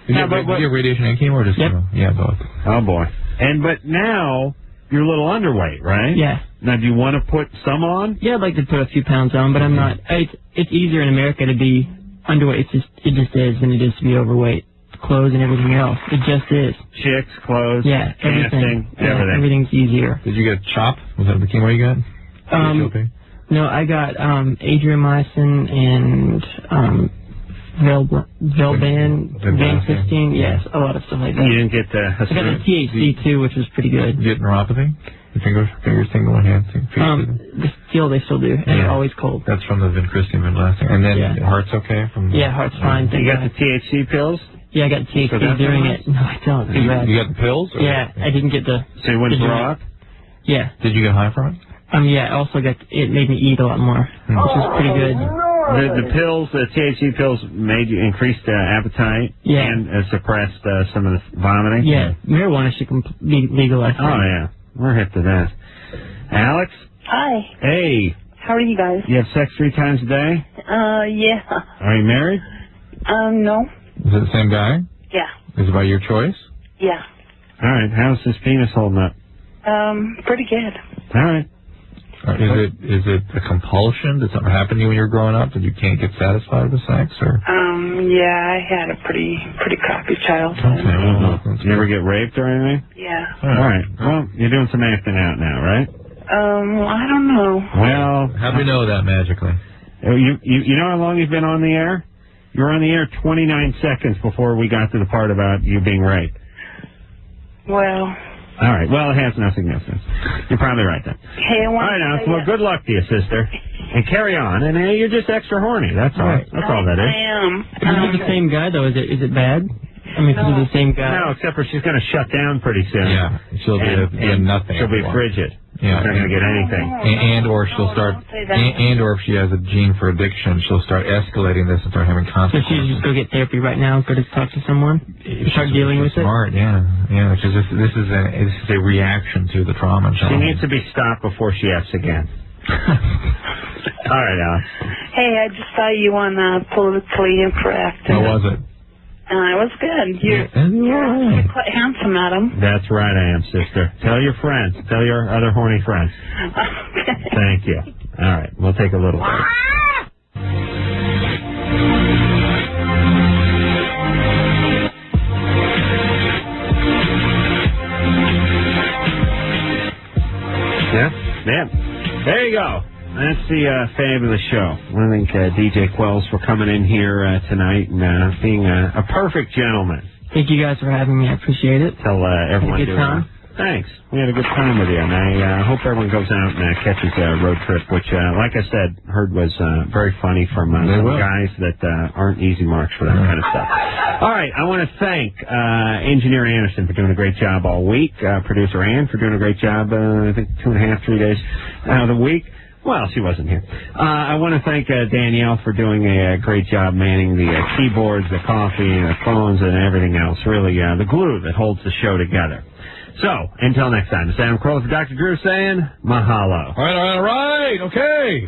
Did you get radiation and chemo or just chemo? Yeah, both. Oh boy. But now you're a little underweight, right? Yeah. Now, do you want to put some on? Yeah, I'd like to put a few pounds on, but I'm not. It's easier in America to be underweight. It just is than it is to be overweight. Clothes and everything else. It just is. Chicks, clothes, everything. Everything. Everything's easier. Did you get CHOP? Was that the chemo you got? No, I got adriamycin and Velban, Vincristine. Yes, a lot of stuff like that. You didn't get the... I got the THC too, which was pretty good. Did you get neuropathy? Your fingers tingle and hands? They still do, and they're always cold. That's from the Vincristine lasting. And then heart's okay? Heart's fine. You got the THC pills? Yeah, I got THC during it. No, I don't. Too bad. You got the pills? Yeah, I didn't get the... So you went raw? Yeah. Did you get high from it? Yeah, I also got... It made me eat a lot more, which was pretty good. The pills, the THC pills, made you increase appetite and suppressed some of the vomiting? Yeah, marijuana should be legalized. Oh, yeah. We're hip to that. Alex? Hi. Hey. How are you guys? You have sex 3 times a day? Yeah. Are you married? No. Is it the same guy? Yeah. Is it by your choice? Yeah. All right. How's this penis holding up? Pretty good. All right. Is it a compulsion? Did something happen to you when you were growing up that you can't get satisfied with sex, or? Yeah, I had a pretty crappy childhood. Okay. Well, you ever get raped or anything? Yeah. All right. Well, you're doing some acting out now, right? I don't know. Well, how do we know that magically? You know how long you've been on the air? You were on the air 29 seconds before we got to the part about you being raped. Well. All right. Well, it has no significance. You're probably right then. Hey, all right, now. Well, good luck to you, sister. And carry on. And you're just extra horny. That's all. Right. That's all that is. I am. Is it the same guy, though? Is it bad? I mean, is it the same guy? No, except for she's going to shut down pretty soon. Yeah. She'll be nothing. She'll be frigid. Yeah. She's not going to get anything. And or she'll start, and or if she has a gene for addiction, she'll start escalating this and start having So consequences. she should just go get therapy right now, go to talk to someone, start dealing with it? Smart, yeah. Because this is a reaction to the trauma. She needs to be stopped before she F's again. All right, Alex. Hey, I just saw you on Politically Incorrect. How was it? It was good. You're quite handsome, Adam. That's right, I am, sister. Tell your friends. Tell your other horny friends. Okay. Thank you. All right, we'll take a little break. Yeah? There you go. That's the fabulous show. I want to thank DJ Qualls for coming in here tonight and being a perfect gentleman. Thank you guys for having me. I appreciate it. Tell everyone. Had a good time. Thanks. We had a good time with you, and I hope everyone goes out and catches a road trip, which, like I said, heard was very funny from some guys that aren't easy marks for that kind of stuff. All right, I want to thank Engineer Anderson for doing a great job all week, Producer Ann for doing a great job, I think 2.5, 3 days out of the week. Well, she wasn't here. I want to thank Danielle for doing a great job manning the keyboards, the coffee, the phones, and everything else. Really, the glue that holds the show together. So, until next time, it's Adam Carolla for Dr. Drew saying mahalo. All right, okay.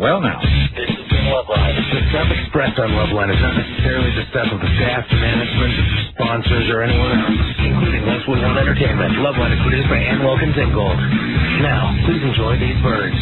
Well, now, this has been Loveline. The stuff expressed on Loveline is not necessarily the stuff of the staff, management, sponsors, or anyone else, including West Woodland Entertainment. Loveline is produced by Ann Wilkins and Gold. Now, please enjoy these birds.